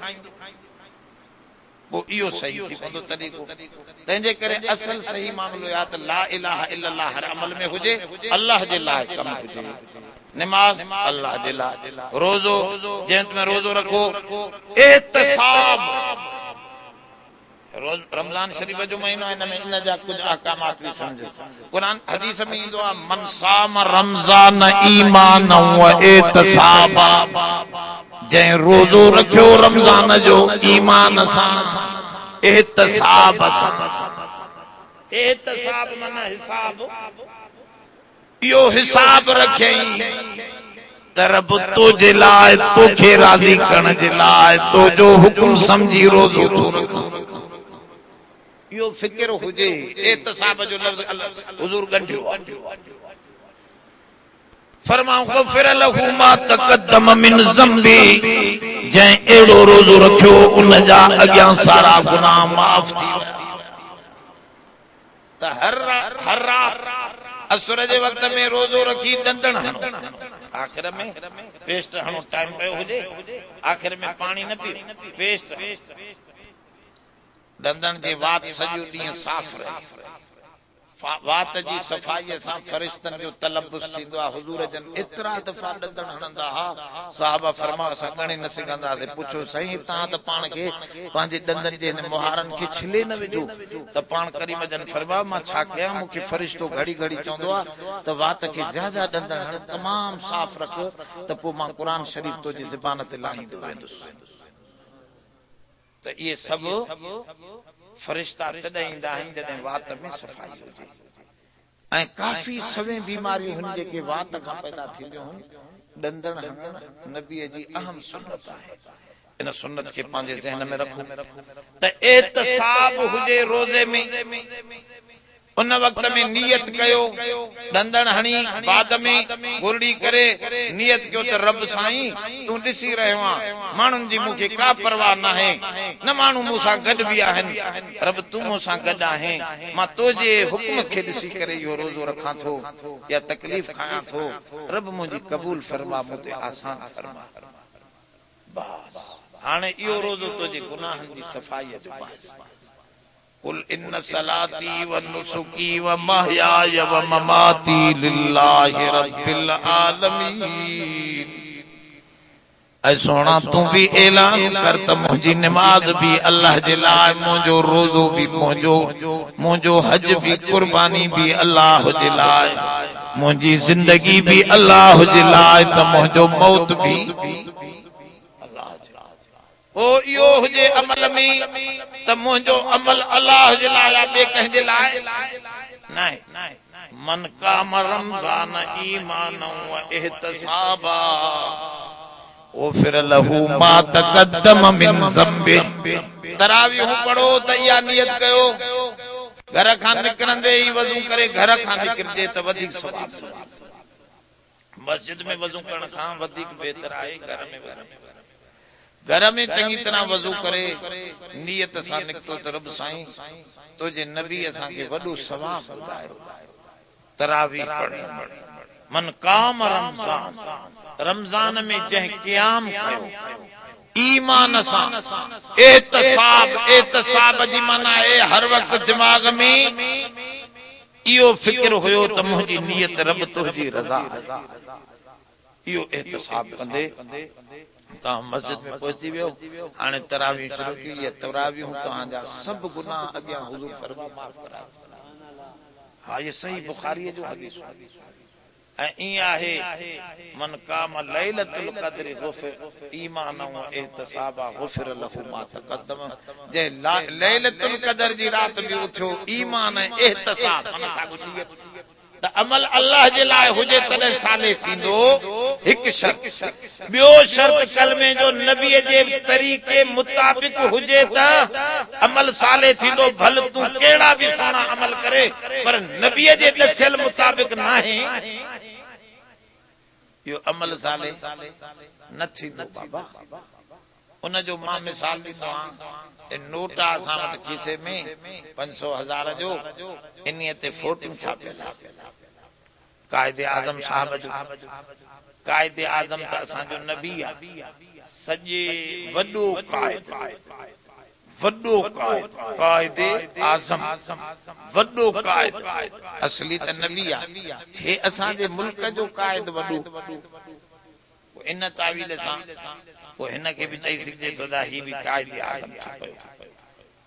S1: पोइ इहो सही थी पवंदो तरीक़ो। तंहिंजे करे असल सही मामिलो या त ला इलाहा इल्लल्लाह हर अमल में हुजे, अल्लाह जे लाइ कमु हुजे, नमाज अल्लाह जे लाइ, रोज़ो जंहिं में रोज़ो रखो, एहतिसाब, रोज़ रमज़ान शरीफ़ जो महीनो आहे, हिन में इन जा कुझु अहकामात बि सम्झो। क़ुर हदीस में ईंदो आहे मन साम रमज़ान ईमान व एहतिसाबा, जंहिं रोज़ो रखियो रमज़ान जो ईमान सां एहतिसाब सां, एहतिसाब माना हिसाब, इहो हिसाब रखियई त रब तुंहिंजे लाइ तोखे राज़ी करण जे लाइ तुंहिंजो हुकुम सम्झी रोज़ो थो रखां, इहो फिक्र हुजे। एहतिसाब जो लफ़्ज़ हुज़ूर गंढियो फरमाऊं ग़ुफ़िर लहू मा तक़द्दम मिन ज़म्बी, जंहिं अहिड़ो रोज़ो रखियो उन जा अॻियां सारा गुनाह माफ़ थी विया। त हर रात असुर जे वक़्त में रोज़ो रखी ॾंदण हणो, आख़िर में पेस्ट हणो, टाइम पियो हुजे, आख़िर में पाणी न पीओ, पेस्ट ॾंदण जी वात सॼो ॾींहुं साफ़ रहे, वात जी सफ़ाईअ सां फ़रिश्तनि जो तलबुस थींदो आहे। हुज़ूर जन एतिरा दफ़ा ॾंदण हणंदा हुआ, साहबा फरमा असां ॻणे न सघंदासीं। पुछो साईं तव्हां त पाण खे पंहिंजे ॾंदनि जे हिन मुहारनि खे छिले न विझो, त पाण करीम जन फरमा मां छा कयां, मूंखे फ़रिश्तो घड़ी घड़ी चवंदो आहे त वात खे ज़्यादा ॾंदण हण, तमामु साफ़ रख, त पोइ मां क़ुर शरीफ़ तुंहिंजी ज़बान ते लाहींदो वेंदुसि। त इहे सभु फ़रिश्ता तॾहिं ईंदा आहिनि जॾहिं वात में सफ़ाई हुजे। ऐं काफ़ी सवें बीमारियूं हुन जेके वात खां पैदा थींदियूं आहिनि, ॾंदण हणण नबीअ जी अहम सुन्नत आहे। इन सुन्नत के पंहिंजे ज़हन में रखो त एहतिसाब हुजे रोज़े में उन वक्त में नियत कयो डंदन हणी बाद में गुरड़ी करे नियत कयो त रब साईं तू ॾिसी रहियो आ माण्हुनि जी मूंखे का परवाह न आहे न माण्हू मूंसां गॾु बि आहिनि रब तू मूंसां गॾु आहे मां तुंहिंजे हुक्म खे ॾिसी करे इहो रोज़ो रखां थो या तकलीफ़ खायां थो रब मुंहिंजी क़बूल फरमा मूं ते आसान फरमा बस हाणे इहो रोज़ो तुंहिंजे गुनाहनि जी सफ़ाईअ जो बाइस कुल इन सलाती व नुसुकी व महयाय व ममाती लिल्लाहि रब्बिल आलमीन। ऐ सोना तू भी ऐलान कर त मुंहिंजी नमाज भी अल्लाह जे लाइ मुंहिंजो रोज़ो भी मुंहिंजो हज भी कुर्बानी भी अल्लाह जे लाइ मुंहिंजी जिंदगी भी अल्लाह जे लाइ त मुंहिंजो मौत भी ओ इहो हुजे अमल में त मुंहिंजो अमल अल्लाह जे लाइ ॿिए कंहिंजे लाइ न मन काम रमज़ान ईमान व इहतिसाबा ओ फिर लहू मा तक़द्दम मिन ज़म्बि तरावीह पढ़ो त इहा नियत कयो घर खां निकिरंदे ई वज़ू करे घर खां निकिरजे त वधीक सवाब मस्जिद में वज़ू करण खां वधीक बेहतर आहे घर में चंगी तरह वज़ू करे नियत सां निकतो त रब साईं तुझे नबी असां के वॾो सवाब ॿुधायो तरावीह पढ़ी मन काम रमज़ान रमज़ान में जंहिं क़याम कयो ईमान सां एहतिसाब जी माना आहे हर वक्त दिमाग में इहो फिक्र हुयो त मुंहिंजी नियत रब तुंहिंजी रज़ा इहो एहतिसाब कंदे तव्हां मस्जिद में पहुची वियो हाणे तरावी शुरू की ये तरावियूं तव्हांजा सभु गुनाह अॻियां हुज़ूर फरमा माफ़ कराए हा ये सही बुखारी जो हदीस ऐं ईअं आहे मन काम लैलतुल क़द्र गुफ़िर ईमान व इहतिसाबा गुफ़िर लहू मा तक़द्दम जे लैलतुल क़द्र जी रात भी उथियो ईमान इहतिसाब मन सां नियत त अमल अल्लाह जे लाइ हुजे तॾहिं साले थींदो हिकु शर्त ॿियो शर्त कलमे जो नबीअ जे तरीक़े मुताबिक़ हुजे त अमल साले थींदो भल तूं कहिड़ा बि सुहिणा अमल करे पर नबीअ जे ॾसियल मुताबिक़ न आहे इहो अमल साले न थींदो बाबा उन जो मां मिसाल ॾींदो आहियां नोटा असां वटि खीसे में 500,000 जो इन्हीअ ते फोटूं छापियल कायदे आज़म साहब जो कायदे आज़म त असांजो नबी आहे सॼे वॾो कायदे आज़म वॾो कायद असली त नबी आहे हे असांजे मुल्क जो कायद वॾो इन तावील सां पोइ हिन खे बि चई सघिजे थो त ही बि कायदे आज़म थी पियो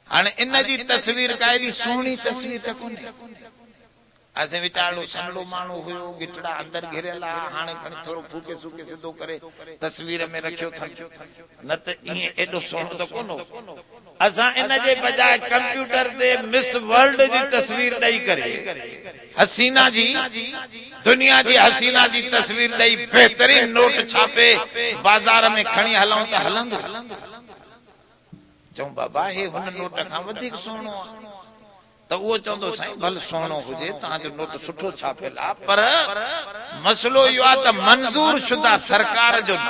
S1: हाणे इन जी तस्वीर कायदी सुहिणी तस्वीर त कोन्हे असें वीचारो सनड़ो माण्हू हुयो गिटड़ा अंदर घिरियल आहे हाणे खणी थोरो फूके सूके सिधो करे तस्वीर में रखियो न त ईअं एॾो सुहिणो त कोन असां इन जे बजाय कंप्यूटर ते मिस वर्ल्ड जी तस्वीर ॾेई करे हसीना जी दुनिया जी हसीना जी तस्वीर ॾेई बेहतरीन नोट छापे बाज़ार में खणी हलूं त हलंदो चऊं बाबा हे हुन नोट खां वधीक सुहिणो आहे त उहो चवंदो साईं भल सुहिणो हुजे तव्हांजो नोट सुठो छापियल आहे पर मसलो इहो आहे त मंज़ूर शुदा सरकार जो न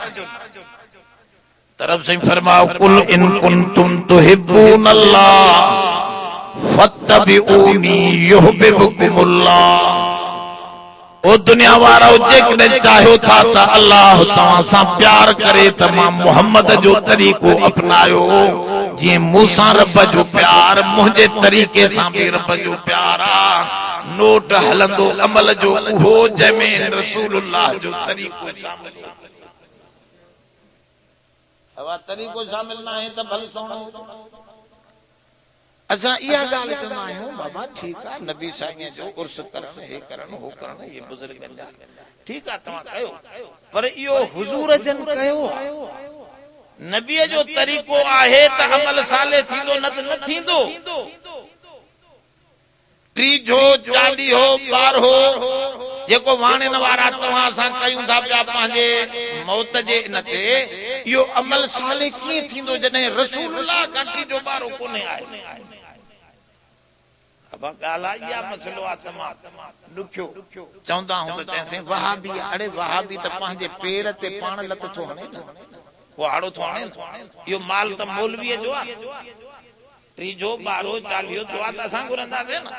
S1: तरफ से फरमाओ कुल इन कुंतुम तुहिब्बून अल्लाह फत्तबिऊनी युहिब्बुकुमुल्लाह ओ दुनिया वारो जेकॾहिं चाहियो था त अल्लाह तव्हां सां प्यार करे त मां मोहम्मद जो तरीक़ो अपनायो जी मूसां रब जो प्यार मुंहिंजे तरीक़े सां भी रब जो प्यार आ नोट हलंदो अमल जो उहो जंहिंमें रसूलुल्लाह जो तरीक़ो शामिल हवा तरीक़ो शामिल न आहे त भले सुहिणो असां इहा ॻाल्हि चवंदा आहियूं बाबा ठीकु आहे नबी साईं जो उर्स करण हे करण हो करण इहे बुज़ुर्गनि जा ठीकु आहे तव्हां कयो पर इहो हुज़ूर जन कयो नबीअ जो तरीक़ो आहे त अमल साले थींदो न त न थींदो टीजो चालीहो ॿारहो जेको वाणिन वारा तव्हां असां कयूं था पिया पंहिंजे मौत जे इन ते यो अमल साले कीअं थींदो जॾहिं रसूलुल्लाह काठी जो ॿारो कोन्हे आहे। अब ॻाल्हि इहा मसइलो आहे तमामु ॾुखियो। चवंदा हूं त चइसि वहाबी, अड़े वहाबी त पंहिंजे पेर ते पाण लत थो हणे न, वो आड़ो थो हणे। इहो माल त मौलवीअ जो आहे। टीजो ॿारो चालीहो दुआ त असां घुरंदासीं न।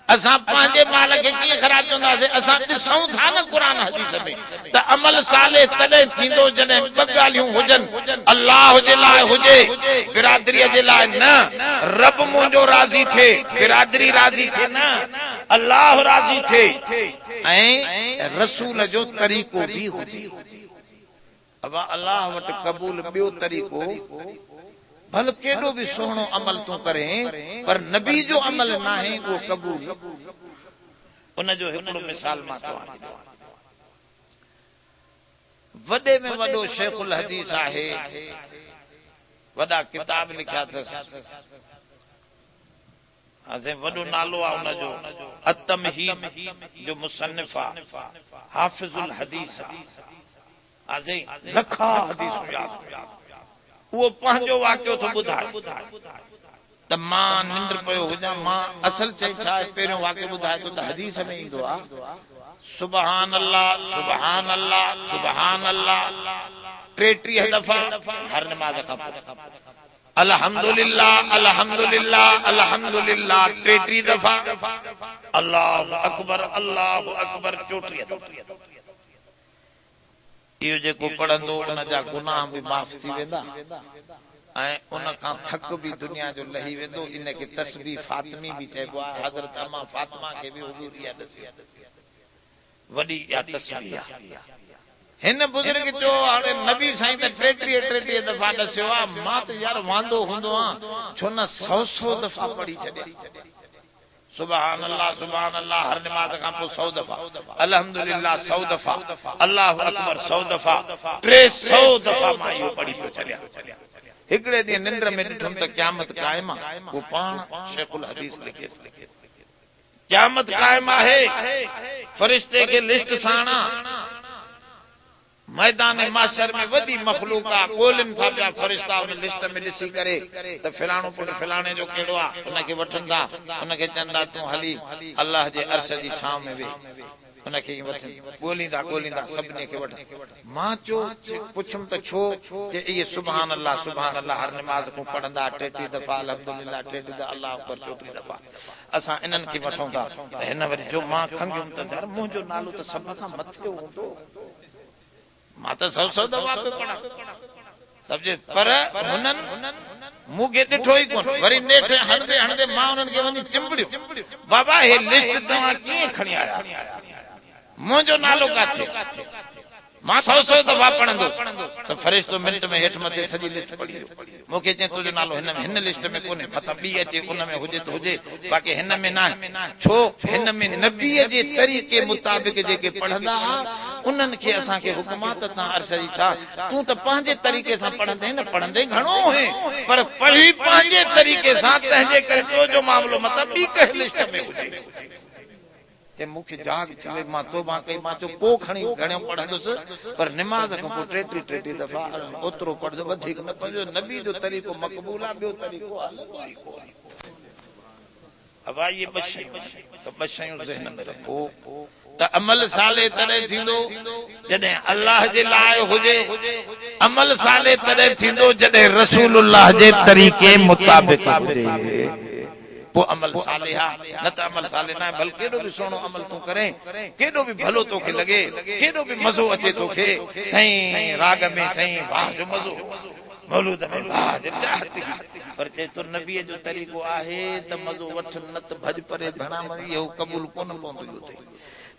S1: असां पंहिंजे माल खे कीअं ख़राब कंदासीं? असां ॾिसूं था न क़ुर हदीस में त अमल साले तॾहिं थींदो जॾहिं ॿ ॻाल्हियूं हुजनि, अल्लाह जे लाइ हुजे, बिरादरीअ जे लाइ न। रब मुंहिंजो राज़ी थिए, बिरादरी राज़ी थिए न, अल्लाह राज़ी थिए ऐं रसूल जो तरीक़ो बि हुजे। अब अल्लाह वटि क़बूल ॿियो तरीक़ो, भल केॾो बि सुहिणो अमल तूं करें पर नबी जो अमल न आहे उहो क़बूल। उनजो हिकिड़ो मिसाल मां तव्हांखे ॾियां। वॾे में वॾो शेखुल हदीस आहे, वॾा किताब लिखिया अथसि, असां वॾो नालो आहे उनजो अत-तमहीद जो मुसन्निफ आहे, हाफ़िज़ुल हदीस आहे, लखा हदीस याद। वो पंहिंजो वाक़ियो थो ॿुधाए त मां निंड पियो हुजां, मां असल चई छा आहे, पहिरियों वाक़ियो ॿुधाए थो त हदीस में ईंदो आहे सुबहान अल्लाह सुबहान अल्लाह सुबहान अल्लाह 33 दफ़ा हर नमाज़ खां पोइ, अल्हम्दुलिल्लाह अल्हम्दुलिल्लाह अल्हम्दुलिल्लाह 33 दफ़ा, अल्लाहु अकबर 34 दफ़ा। इहो जेको पढ़ंदो उन जा गुनाह बि माफ़ थी वेंदा ऐं उन खां थक बि दुनिया जो लही वेंदो। इनखे तस्बीह फातिमी भी चइबो आहे। हज़रत अम्मा फातिमा खे बि हुजूर इहा ॾसी वॾी इहा तस्बीह आहे। हिन बुज़ुर्ग जो हाणे नबी साईं त 33 दफ़ा ॾसियो आहे। मां त यार वांदो हूंदो आहियां, छो न 100 दफ़ा पढ़ी छॾिया। सुबहान अल्लाह हर नमाज खां पोइ 100 दफ़ा, अल्हम्दुलिल्लाह 100 दफ़ा, अल्लाहु अकबर 100 दफ़ा, 300 दफ़ा मां इहो पढ़ी पियो छॾियां। हिकिड़े ॾींहुं निंड में ॾिठुमि त क़यामत क़ाइम आहे। वो पाण शेखुल हदीस लिखे क़यामत क़ाइम आहे, फ़रिश्ते खे लिस्ट साणा मैदान माशर में वॾी मखलूक आहे, ॻोल्हनि था पिया फ़रिश्ता उन लिस्ट में ॾिसी करे त फलाणो पुट फलाणे जो कहिड़ो आहे, उनखे वठनि था, उनखे चवनि था तूं हली अल्लाह जे अर्श जी छांव में वेह। उनखे ॻोल्हींदा सभिनी खे वठनि। मां पुछुमि त छो? कि इहे सुबहान अल्लाह हर नमाज़ को पढ़ंदा 33 दफ़ा, अल्हम्दुलिल्लाह 33 दफ़ा, अल्लाहु अकबर 34 दफ़ा। असां इन्हनि खे वठूं था त हिन वरी जो मां खंघियुमि त यार मुंहिंजो नालो त सभ खां मथे हूंदो, मां त 100 दफ़ा पे पढ़ा समझे। पर हुननि मूंखे ॾिठो ई कोन। वरी नेठ हणंदे मां उन्हनि खे वञी चिंबड़ियो, बाबा हे लिस्ट तव्हां कीअं खणी आया? मुंहिंजो नालो काथे? मां 100 दफ़ा पढ़ंदो त फ़रिश्तो मिंट में हेठि मथे सॼी लिस्ट पढ़ी वियो। मूंखे चए तुंहिंजो नालो हिन लिस्ट में कोन्हे, मतिलबु ॿी अचे उन में हुजे त हुजे, बाक़ी हिन में न आहे। छो? हिन में नबीअ जे तरीक़े मुताबिक़ जेके पढ़ंदा उन्हनि खे असांखे हुकुम आहे त तव्हां अर्श जी छा, तूं त पंहिंजे तरीक़े सां पढ़ंदे न, पढ़ंदे घणो है पर पढ़ी पंहिंजे तरीक़े सां, तंहिंजे करे तुंहिंजो मामलो मतिलबु ॿी कंहिं लिस्ट में हुजे। जे मूंखे जाग थी वई, मां तौबा कई, मां चयो को खणी घणो पढ़ंदुसि पर निमाज़ खां पोइ 33 दफ़ा ओतिरो पढ़जो, वधीक न पढ़जो। नबी जो तरीक़ो मक़बूल आहे, ॿियो तरीक़ो हलंदो ई कोन्हे। अब ये ॿ शयूं ज़हन में रखो त अमल साले तॾहिं थींदो जॾहिं अल्लाह जे लाइ हुजे, अमल साले तॾहिं थींदो जॾहिं रसूलुल्लाह जे तरीक़े मुताबिक़ हुजे, पोइ अमल साले आहे। न त अमल साले न आहे। भल केॾो बि सुहिणो अमल तूं करें, केॾो बि भलो तोखे लॻे, केॾो बि मज़ो अचे तोखे, साईं राग में साईं वाह जो मज़ो, मौलूद में वाह जो चाहती, पर चए तो नबीअ जो तरीक़ो आहे त मज़ो वठ, न त भॼ परे घणा मरी इहो क़बूल कोन पवंदो थिए।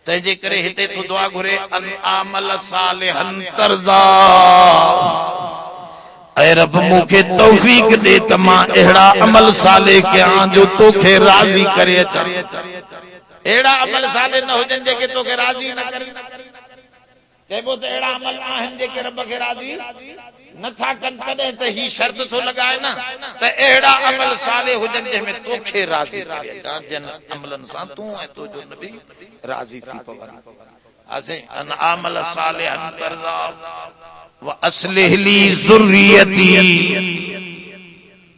S1: तंहिंजे करे हिते तूं दुआ घुरे अन आमल सालिहन तरज़ा, ऐ रब मूंखे तौफीक दे त मां अहिड़ा अमल साले कयां जो तोखे राज़ी करे अचां। अहिड़ा अमल साले न हुजनि जेके तोखे राज़ी न कनि। चइबो त अहिड़ा अमल आहिनि जेके रब खे राज़ी नथा कनि, तॾहिं त ही शर्त थो लॻाए न त अहिड़ा अमल साले हुजनि जंहिंमें तोखे राज़ी करे अचां, जिन अमलनि सां तूं ऐं तुंहिंजो नबी राज़ी थी पवनि। अन आमल सालिहन तरज़ा व अस्लिह ली ज़ुर्रियती।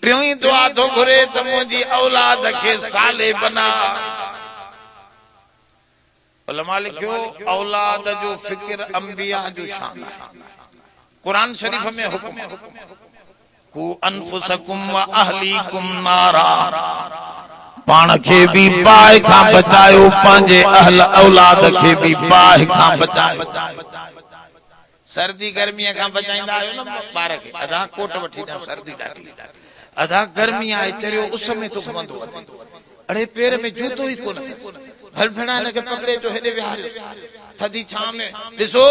S1: टियों दुआ तो घुरे त मुंहिंजी औलाद खे साले बना। उलमा लिखियो औलाद जो फिक्र अंबिया जो शान है। कुरान शरीफ में हुक्म कु अनफुसकुम व अहलीकुम नारा। पाण खे भी बाहि खां बचायो, पंहिंजे अहल औलाद खे भी बाहि खां बचायो। सर्दी गर्मीअ खां बचाईंदा आहियो न ॿार खे। अदा कोट वठी ॾियो, सर्दी ॾाढी। अदा गर्मी आहे, चरियो उस में तो घुमंदो अचे। अड़े पेर में जूतो ई कोन अथसि। हल भेणा हिनखे पकड़े जो हेॾे विहार थधी छां में। ॾिसो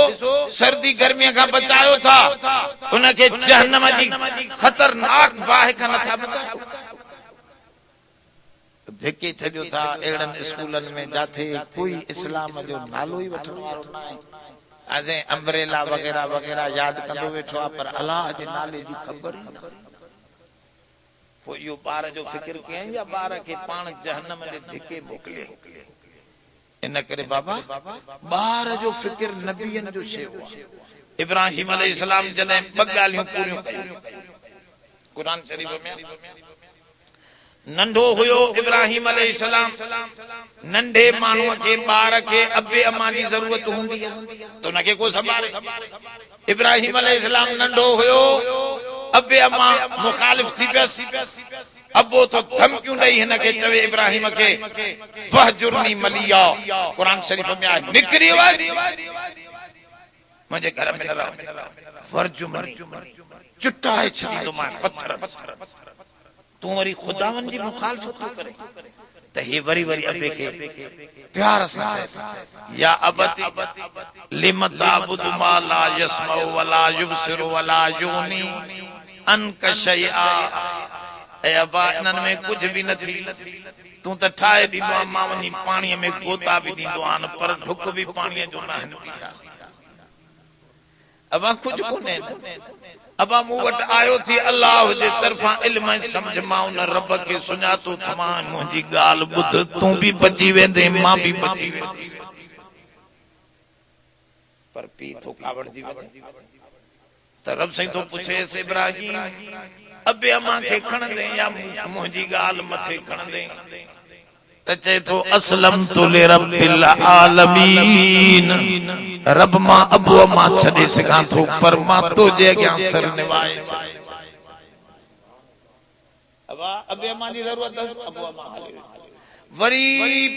S1: सर्दी गर्मीअ खां बचायो था, उनखे जहन्नम जी ख़तरनाक बाहि खां नथा बचायो। धिके छॾियो था अहिड़नि स्कूलनि में जाथे कोई इस्लाम जो नालो ई वठण वारो न आहे। अॼु अम्ब्रेला वग़ैरह वग़ैरह यादि कंदो वेठो आहे, पर अलाह जे नाले जी ख़बर ई न। पोइ इहो ॿार जो फिक्र कयईं या ॿार खे पाण जहन्नम जे धिके मोकिले। इन करे बाबा ॿार जो फिक्र नबियनि जो शेवा आहे। इब्राहिम अलैहिस्सलाम जॾहिं ॿ ॻाल्हियूं पूरियूं कयूं क़ुरान शरीफ में। नंढो हुयो इब्राहिम अलैहिस्सलाम, नंढे माण्हूअ खे ॿार खे अबे अम्मा जी ज़रूरत हूंदी आहे त उनखे को संभाले। इब्राहिम अलैहिस्सलाम नंढो हुयो, अबे अम्मा मुखालिफ थी पियसि। अबो तो धमकियूं ॾेई हिनखे चवे इब्राहिम खे वहजुरनी मलिया। कुरान शरीफ में आहे निकिरी वञ, मुंहिंजे घर में न रह। वर्जुमनी चुटाए छॾींदो मां पत्थर। तूं वरी खुदावन जी मुखालिफत थो करे त हे वरी अबे खे प्यार सां या अबती लिम ताबुदु मा ला यस्मउ वला युबसिरु वला युनी अनक शैआ। ए अबा इन्हनि में कुछ भी न थी, तूं त ठाहे ॾींदो आहे, मां वञी पाणीअ में गोता बि ॾींदो आहियां, पर ढुक बि पाणीअ जो न आहिनि ॾींदा। अबा कुछ कोन्हे। अबा मूं वटि आयो थी अल्लाह जे तरफ़ां इल्म ऐं सम्झ, मां उन रब खे सुञातो थमां। मुंहिंजी ॻाल्हि ॿुध, तूं बि बची वेंदे, मां बि बची वेंदी। पर पी थो कावड़जी वञे त रब साईं थो पुछेसि इब्राहिम अबे अम्मा खे खणंदे या मुंहिंजी ॻाल्हि मथे खणंदे? त चए थो असलमतु लिरब्बिल आलमीन। रब मां अबू अम्मा छॾे सघां थो, पर मां तुंहिंजे अॻियां सर निवाए। अबे अम्मा जी ज़रूरत अथसि, अबू अम्मा हली वरी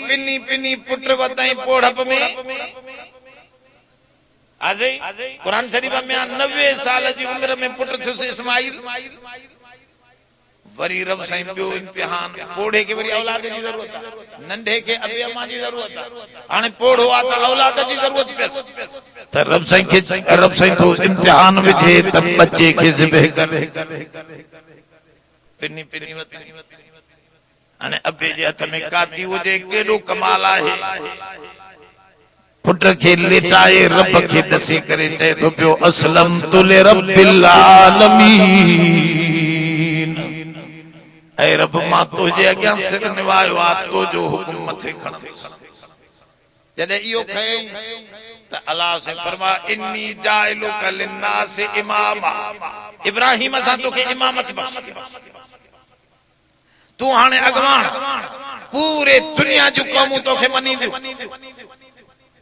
S1: पिनी पिनी पुट वताई पोड़प में। कुरान शरीफ में 90 साल जी उम्र में पुट थियुसि इस्माइल। वरी रब साईं ॿियो इम्तिहान। पोड़े खे वरी औलाद जी ज़रूरत आहे, नंढे खे अबे अम्मा जी ज़रूरत आहे। हाणे पोड़ो आहे त औलाद जी ज़रूरत पियसि। त रब साईं थो इम्तिहान विझे त बच्चे खे ज़िबह करे पिनी पिनी वती। हाणे अबे जे हथ में काती हुजे, केॾो कमाल आहे। पुट खे लेटाए रब खे ॾसे करे चए थो पियो असलमतु लिरब्बिल आलमीन। ऐ रब मां तुंहिंजे अॻियां सिर निवायो आहे, तुंहिंजो हुकुम मथे खणंदुसि। जॾहिं इहो कयईं त अलाह से फरमा इन्नी जाइलुक लिन्नास इमामा। इब्राहिम असां तोखे इमामत बख़्शी, तूं हाणे अॻवान, पूरे दुनिया जूं क़ौमूं तोखे मञींदियूं।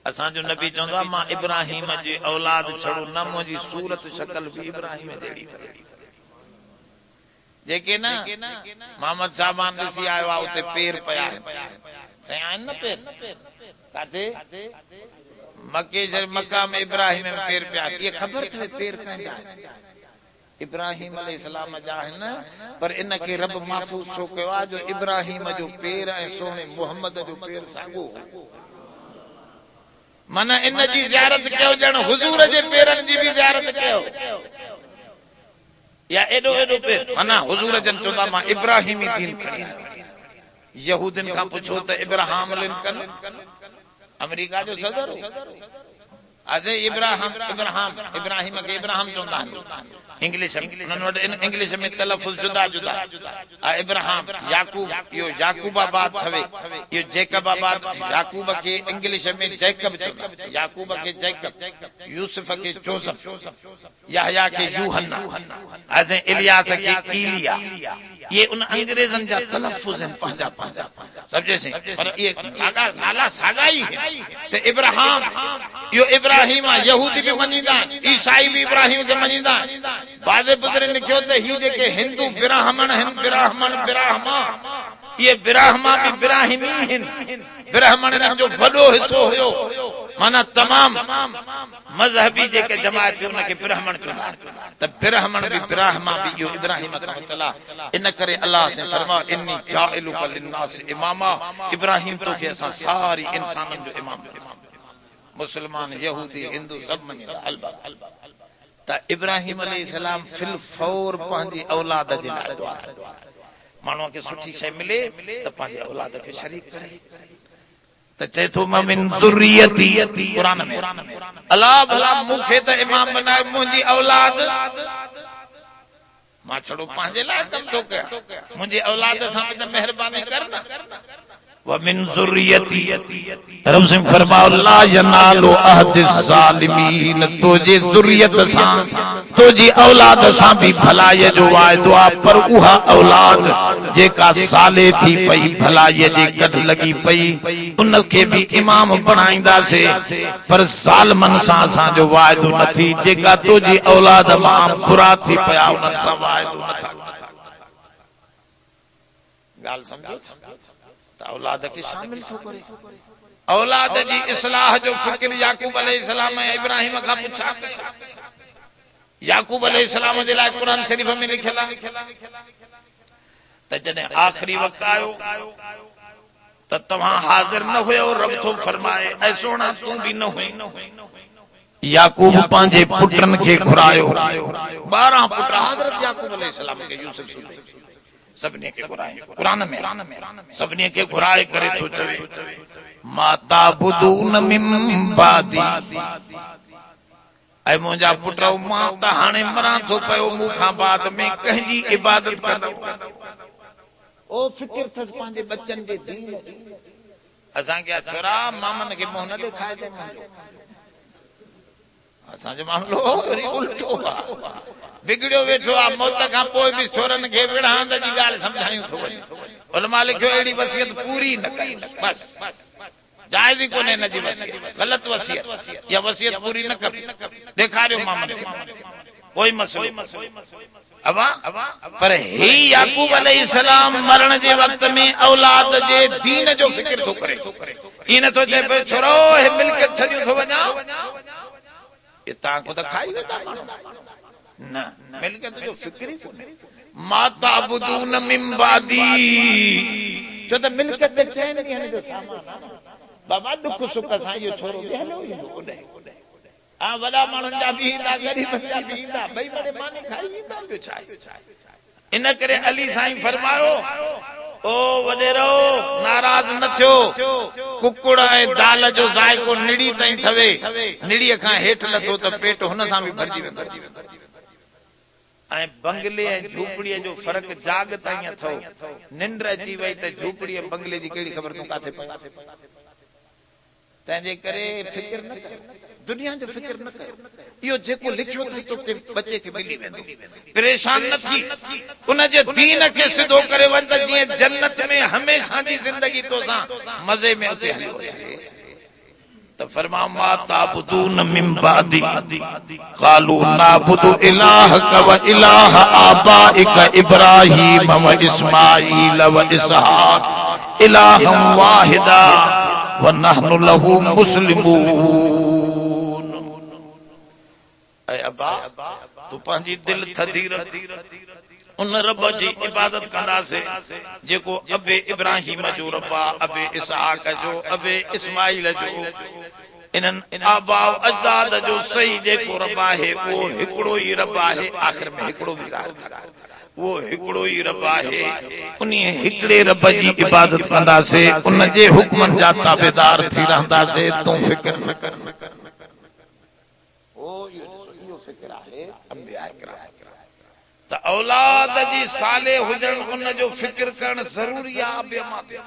S1: असांजो नबी चवंदो आहे मां इब्राहिम जी औलाद छड़ो न, मुंहिंजी सूरत शक्ल भी इब्राहिम जहिड़ी करे। जेके न मोहम्मद साहबान ॾिसी आयो आहे उते पेर पिया साईं आहिनि न पेर काथे मक्का में इब्राहिम में पेर पिया। ये ख़बर अथव पेर कंहिंजा इब्राहिम अलैहिस्सलाम जा आहिनि, पर इनखे रब महफ़ूज़ छो कयो आहे जो इब्राहिम जो पेर ऐं सोने मोहम्मद जो पेर साॻियो। माना इन जी ज़ियारत कयो ॼण हुजूर जे पेरनि जी बि ज़ियारत कयो। या एडो पेर माना हुजूर जन चवंदा मां इब्राहिमी दीन खणी आहियां। यहूदिन खां पुछो त इब्राहिम लिंकन अमेरिका जो सदर अजे इब्राहिम के इब्राहिम चवंदा इंग्लिश इंग्लिश में तलफ़ुज़ जुदा जुदा इब्राहिम याकूब यो याकूबाबाद थवे यो जैकबाबाद याकूब के इंग्लिश में जैकब याकूब के जैकब यूसुफ के जोसेफ याहया के यूहन्ना अजे इलियास के ईलिया ये उन अंग्रेजन जा तलफ़ुज़ हैं पंजा पंजा समझे से पर ये नाला सागाई है ते इब्राहिम यो इब्राहिम यहूदी भी मनीदा ईसाई भी इब्राहिम के मनीदा बाजे बुजुर्ग ने क्यों ते ही जेके हिंदू ब्राह्मण हैं ब्राह्मा ये ब्राह्मा भी ब्राह्मी हैं ब्राह्मण जो बड़ो हिस्सो हुयो माना तमाम मजहबी जेके जमात उनके ब्राह्मण चुना त ब्राह्मण भी ब्राह्मा भी यो इब्राहिम तआला इन करे अल्लाह से फरमा इन्नी जाइलुका लिन्नास इमामा इब्राहिम तो के असा सारी इंसानन जो इमाम मुसलमान यहूदी हिंदू सब मने अलबा त इब्राहिम अलैहिस्सलाम फिल फौर पंहिंजी औलाद जे लाइ दुआ मानो के सुठी शय मिले त पंहिंजे औलाद के शरीक करे त चए थो मिन ज़ुर्रियती कुरान में अल्लाह भला मुखे त इमाम बनाए मुंहिंजी औलाद मां छड़ो पंहिंजे लाइ कम थो कयां मुंहिंजी औलाद सां त महिरबानी कर न व मिन ज़ुर्रियती रब से फरमाओ ला यनालु अहदिस ज़ालिमीन तुझे ज़ुर्रियत सां तुझी औलाद सां भी भलाई जो वायदो आ पर उहा औलाद जेका साले थी पई भलाई जे कढ लगी पई उनके भी इमाम बनाईंदा से पर ज़ालिमन सां असां जो वायदो न थी जेका तुझी औलाद मां बुरा थी पया उनन सां वायदो न था गाल समझो औलाद के शामिल थो करे औलाद जी इस्लाह जो फिक्र याकूब अलैहिस्सलाम ऐं इब्राहिम खां पुछा याकूब अलैहिस्सलाम जे लाइ कुरान शरीफ में लिखियल आहे त जने आखिरी वक्त आयो त तव्हां हाजिर न हुयो रब थो फरमाए ऐ सोना तू भी न हुई याकूब पंहिंजे पुटन खे घुरायो 12 पुट हज़रत याकूब अलैहिस्सलाम के यूसुफ सबने के घुराए कुरान में सबने के घुराए करे तो चवे माता बुदून मिन बादी ऐ मुंहिंजा पुट मां त हाणे मरां थो पियो मूंखां बाद में कंहिंजी इबादत कंदो ओ फिक्र थस पंहिंजे बच्चन जे दीन असां के छोरा मामन के मुंह न ॾेखाए दे असां जो मामलो वरी उल्टो आहे बिगड़ियो वेठो आ मौत खां पोइ भी छोरन खे विढ़ांद जी ॻाल्हि समझायूं थो वञे उलमा लिखियो अहिड़ी वसियत पूरी न कई बस जायज़ ही कोन्हे न जी वसियत गलत वसियत या वसियत पूरी न कर ॾेखारियो मामन खे कोई मसलो अवा पर ही याकूब अलैहिस्सलाम मरण जे वक्त में औलाद जे दीन जो फिक्र थो करे इन तो जे छोरो हे मिल्कियत छॾियो थो वञा ये तां को त खाई वेंदा न मिल्कियत जो फिक्र ही कोन्हे माता बुदून मिन बादी जो त मिल्कियत ते चैन ॾियण जो सामान बाबा दुख सुख सां इहो छोरो हलो ईंदो ओॾे आ वॾा माण्हुनि जा बि ईंदा ग़रीब जा बि ईंदा ॿई बड़े मानी खाई ईंदा ॿियो छा इन करे अली साईं फरमायो ओ वॾेरो नाराज़ न थियो कुकुड़ ऐं दाल जो ज़ाइको निड़ी ताईं थवे निड़ीअ खां हेठि लथो त पेट हुन सां बि भरिजी वेंदो ऐं बंगले ऐं झूपड़ीअ जो फ़र्क़ु जाग ताईं अथव निंड अची वई त झूपड़ी ऐं बंगले जी कहिड़ी ख़बर तूं काथे पई तंहिंजे करे फिक्र न कर दुनिया जो फिक्र न कर इहो जेको लिखियो अथई तोखे बचे खे मिली वेंदो परेशान न थी उन जे दीन खे सिधो करे वञ त जीअं जन्नत में हमेशा जी ज़िंदगी तोसां मज़े में उते हली वञे तो फरमा मा ताबुदून मिन बादी क़ालू नाबुदु इलाहक व इलाह आबाइक इब्राहीम व इस्माईल व इसहाक इलाहम वाहिदा व नहनु लहू मुस्लिमून ऐ अबा तू पंहिंजी दिल थदी रख उन रब जी इबादत कंदासे जेको अबे इब्राहिम जो रब्बा अबे इसहाक जो अबे इस्माईल जो इनन आबा अजदाद जो सही जेको रब्बा है वो हिकड़ो ही रब्बा है आखिर में हिकड़ो भी वो हिकड़ो ही रब्बा है उन्हीं हिकड़े रब जी इबादत कंदासे उन जे हुक्मन जा ताबेदार थी रहंदासे तू फिक्र न कर फिक्र आहे अंबिया किराम त औलाद जी साले हुजण उन जो फिक्र करण जरूरी आहे अंबिया मां ते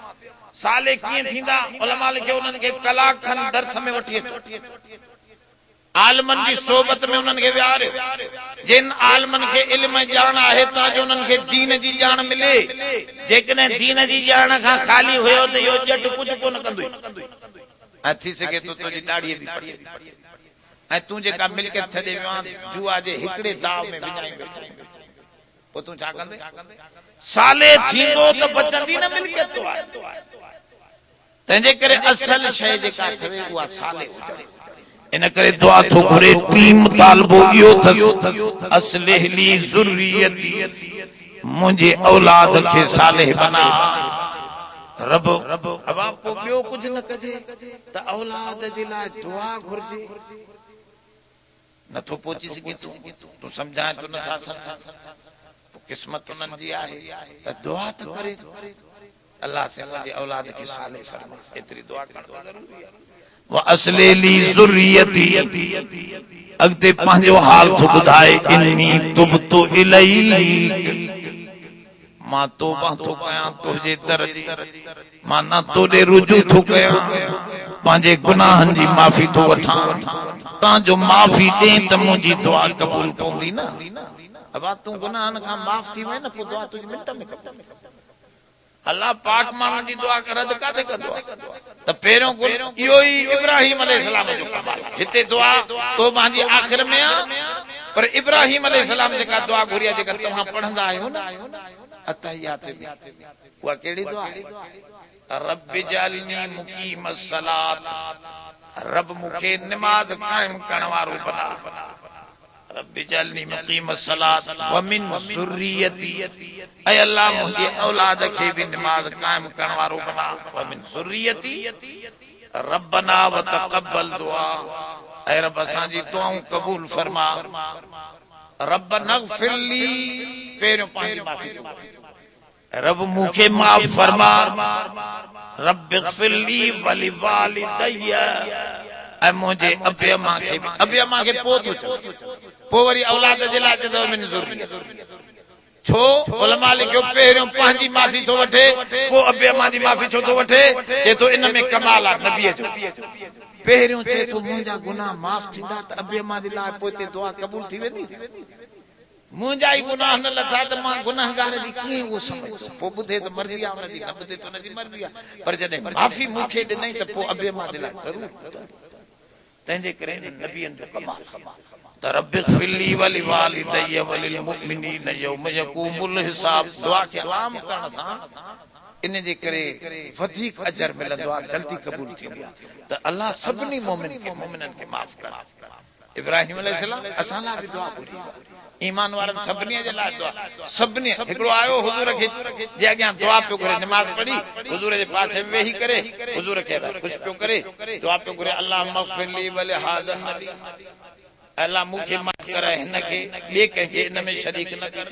S1: साले कीअं थींदा उलमा लिखियो उन्हनि खे कलाक खन दर्स में वठी अचो आलमन जी सोबत में उन्हनि खे विहारियो जिन आलमन खे इल्म ॼाण आहे ताजो उन्हनि खे दीन जी ॼाण मिले जेकॾहिं दीन जी ॼाण खां खाली हुयो त इहो ॼट कुझु कोन कंदो ऐं थी सघे तो तुंहिंजी ॾाढ़ीअ बि पटे ऐं तूं जेका मिल्कियत छॾे वियो आहे जुआ जे हिकिड़े दाव में विञाई वेठो पोइ तूं छा कंदे साले थींदो त बचंदी न मिल्कियत तो आहे तंहिंजे करे असल शइ जेका थवे उहा साले हुजणु इन करे दुआ थो घुरे टीम तालबो इहो अथसि असलिह ली ज़ुर्रियती मुंहिंजे औलाद खे सालेह बना रब अबा पोइ ॿियो कुझु न कजे त औलाद जे लाइ दुआ घुर्जे नथो पहुची सघे तूं सम्झाए तो नथा सम्झा पोइ क़िस्मत उन्हनि जी आहे त दुआ त करे अल्लाह से मुंहिंजे औलाद खे सालेह फरमा एतिरी दुआ करणु ज़रूरी आहे असलेली ज़ुर्रियती अॻिते पंहिंजो हाल थो ॿुधाए इन्नी तुबतु इलैक मां तौबा थो कयां तुंहिंजे दर जी मां न तोॾे रुजू थो कयां पंहिंजे गुनाहनि जी माफ़ी थो वठां तव्हांजो माफ़ी ॾे त मुंहिंजी दुआ क़बूल पवंदी न अबा तूं गुनाहनि खां माफ़ थी वए न पोइ दुआ तुंहिंजी मिंट में क़बूल अल्लाह पाक माण्हुनि जी दुआ रद काथे कंदो आहे त पहिरियों इहो ई इब्राहिम अलैहिस्सलाम जो कमाल हिते दुआ तौबा जी आख़िर में आहे पर इब्राहिम अलैहिस्सलाम जेका दुआ घुरी आहे जेका तव्हां पढ़ंदा आहियो न अतहियात में उहा कहिड़ी दुआ आहे रब जालिनी मुकीमस सलात रब मूंखे नमाज़ क़ाइम करण वारो बना रब जल्नी मुकीम सलात व मिन ज़ुर्रियती ऐ अल्लाह मुंहिंजे औलाद खे भी नमाज कायम करण वारो बना व मिन ज़ुर्रियती रब्बना व तक़ब्बल दुआ ऐ रब असांजी दुआऊं क़बूल फरमा रब्बना इग़फिर ली पहिरियों पंहिंजी माफ़ी रब मूंखे माफ़ फरमा रब इग़फिर ली व लिवालिदैय ऐं मुंहिंजे अबिया मां खे पोइ वरी औलाद जे लाइ चवंदो मिन ज़ुर्रियत छो उलमा लिखियो पहिरियों पंहिंजी माफ़ी थो वठे पोइ अबिया मां जी माफ़ी छो थो वठे चए थो इन में कमाल आहे नबीअ जो पहिरियों चए थो मुंहिंजा गुनाह माफ़ थींदा त अबिया मां जे लाइ पोइ दुआ क़बूल थी वेंदी मुंहिंजा ई गुनाह न लथा त मां गुनाहगार जी कीअं उहो समझो पोइ ॿुधे त मर्ज़ी आहे हुनजी न ॿुधे त हुनजी मर्ज़ी आहे पर जॾहिं माफ़ी मूंखे ॾिनई त पोइ अबिया मां जे लाइ ज़रूरु तंहिंजे करे नबीअनि जो कमाल त रब इग़फिर ली व लिवालिदैय व लिल मुमिनीन यौम यक़ूमुल हिसाब दुआ खे आम करण सां इन जे करे वधीक अजर मिलंदो आहे जल्दी क़बूल थींदी आहे त अल्लाह सभिनी मोमिननि खे माफ़ कर इब्राहिम अलैहिस्सलाम असां लाइ बि दुआ घुरी ईमान वारनि सभिनी जे लाइ दुआ सभिनी हिकिड़ो आयो हुजूर खे जे अॻियां दुआ पियो करे नमाज़ पढ़ी हुजूर जे पासे वेही करे हुजूर खे ख़ुशि पियो करे दुआ पियो करे अल्लाह मग़फिर ली व लिहाज़न नबी अल्लाह मूंखे माफ़ कर हिन खे ॿिए कंहिंखे इन में शरीक न कर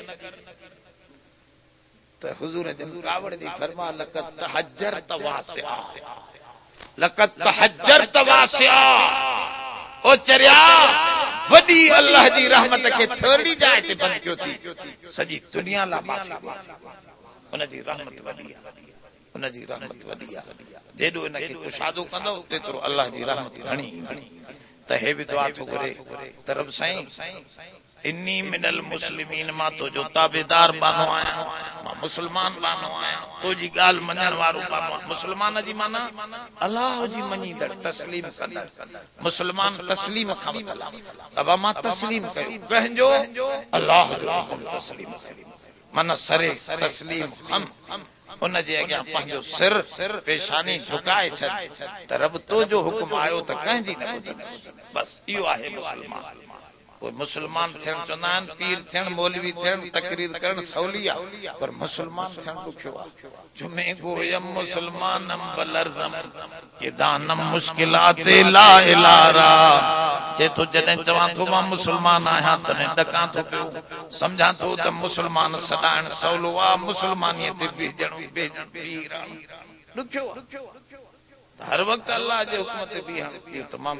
S1: त हुजूर जे कावड़ जी फरमा लक़द तहज्जरत वासिआ लक़द तहज्जरत वासिआ ओ चरिया वॾी अल्लाह जी रहमत खे थोड़ी जाइ ते बंदि कयो थी सॼी दुनिया लाइ माफ़ी उनजी रहमत वॾी आहे उनजी रहमत वॾी आहे जेॾो इनखे कुशादो कंदो तेतिरो अल्लाह जी रहमत घणी त हे बि दुआ थो करे त रब साईं इन्नी मिनल मुस्लिमीन मां तो जो ताबेदार बानो आहियां मां मुस्लमान बानो आहियां तो जी ॻाल्हि मञण वारो बानो आहियां मुस्लमान जी माना अल्लाह जी मञीदड़ तस्लीम कंदड़ मुस्लमान तस्लीम खां वठल अब मां तस्लीम कयो कंहिंजो अल्लाह जो हुकुम तस्लीम माना सरे तस्लीम हम उन जे अॻियां पंहिंजो सिर पेशानी झुकाए छॾ त रब तो जो हुकुम आयो त कंहिंजी न ॿुधंदो बस इहो आहे मुस्लमान कोई मुसलमान थियण चवंदा आहिनि पीर थियण मौलवी थियण तकरीर करण सवली आहे पर मुसलमान थियण ॾुखियो आहे जुमे गोयम मुसलमानम बलरज़म के दानम मुश्किलात ला इलारा जे तो जॾहिं चवां थो मां मुसलमान आहियां तॾहिं ॾकां थो पियो सम्झां थो त मुसलमान सॾाइण सवलो आहे मुसलमानीअ ते बीहजण पीर आहे ॾुखियो हर वक्त अल्लाह जे हुक्म ते भी हम तमाम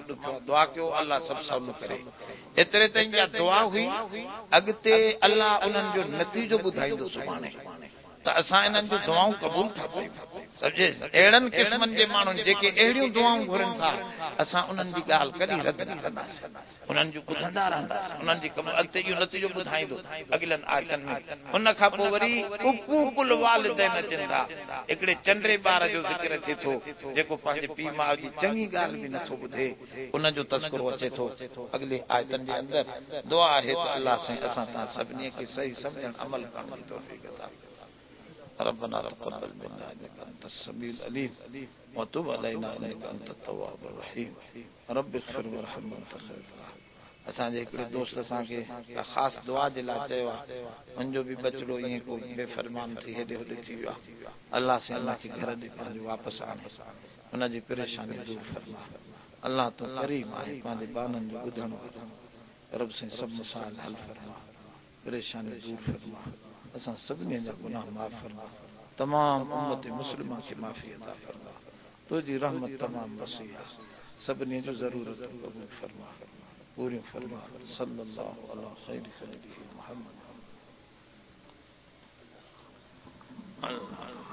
S1: दुआ कयो अल्लाह सब सवलो करे। एतरे ताईं या दुआ हुई। अगते अल्लाह उन्हनि जो नतीजो ॿुधाईंदो सुभाणे त असां इन्हनि जूं दुआऊं क़बूल था कयूं। समझे अहिड़नि क़िस्मनि जे माण्हुनि जेके अहिड़ियूं दुआऊं घुरनि था असां उन्हनि जी ॻाल्हि कॾहिं रद्द न कंदासीं। उन्हनि जूं ॿुधंदा रहंदासीं। उन्हनि जी अॻिते जो नतीजो ॿुधाईंदो अॻिलनि आयतनि में। उन खां पोइ वरी उकूकुल वालिदैन अचनि था। हिकिड़े चंडे ॿार जो ज़िक्र अचे थो जेको पंहिंजे पीउ माउ जी चङी ॻाल्हि बि नथो ॿुधे उनजो तस्करो अचे थो अॻिले आयतनि जे अंदरि। दुआ आहे त अल्लाह साईं असां तव्हां सभिनी खे सही सम्झण अमल करण जी तौफ़ीक़ अता ربنا تقبل منا انك انت السميع العليم وتب علينا انك انت التواب الرحيم رب اغفر وارحم وانت خير الراحمين। असांजे हिकिड़े दोस्त असांखे ख़ासि दुआ जे लाइ चयो आहे। मुंहिंजो बि बचिड़ो ईअं को बेफ़रमान थी हेॾे होॾे थी वियो आहे। अल्लाह से अल्लाह खे घर ॾे पंहिंजो वापसि आणे हुनजी परेशानी दूर फरमा। अल्लाह तो करीम आहे पंहिंजे बाननि जो ॿुधण रब से सभु मसाइल हल फरमा परेशानी दूर फरमा। असां सभिनी जा गुनाह माफ़ फरमा। तमाम उम्मत मुस्लिमा खे माफ़ी अता फरमा। तुंहिंजी रहमत तमाम वसी आहे। सभिनी जूं ज़रूरतूं क़बूल फरमा पूरियूं फरमा। सल्लल्लाहु अला खैर खल्क़िही मुहम्मद। अल्लाह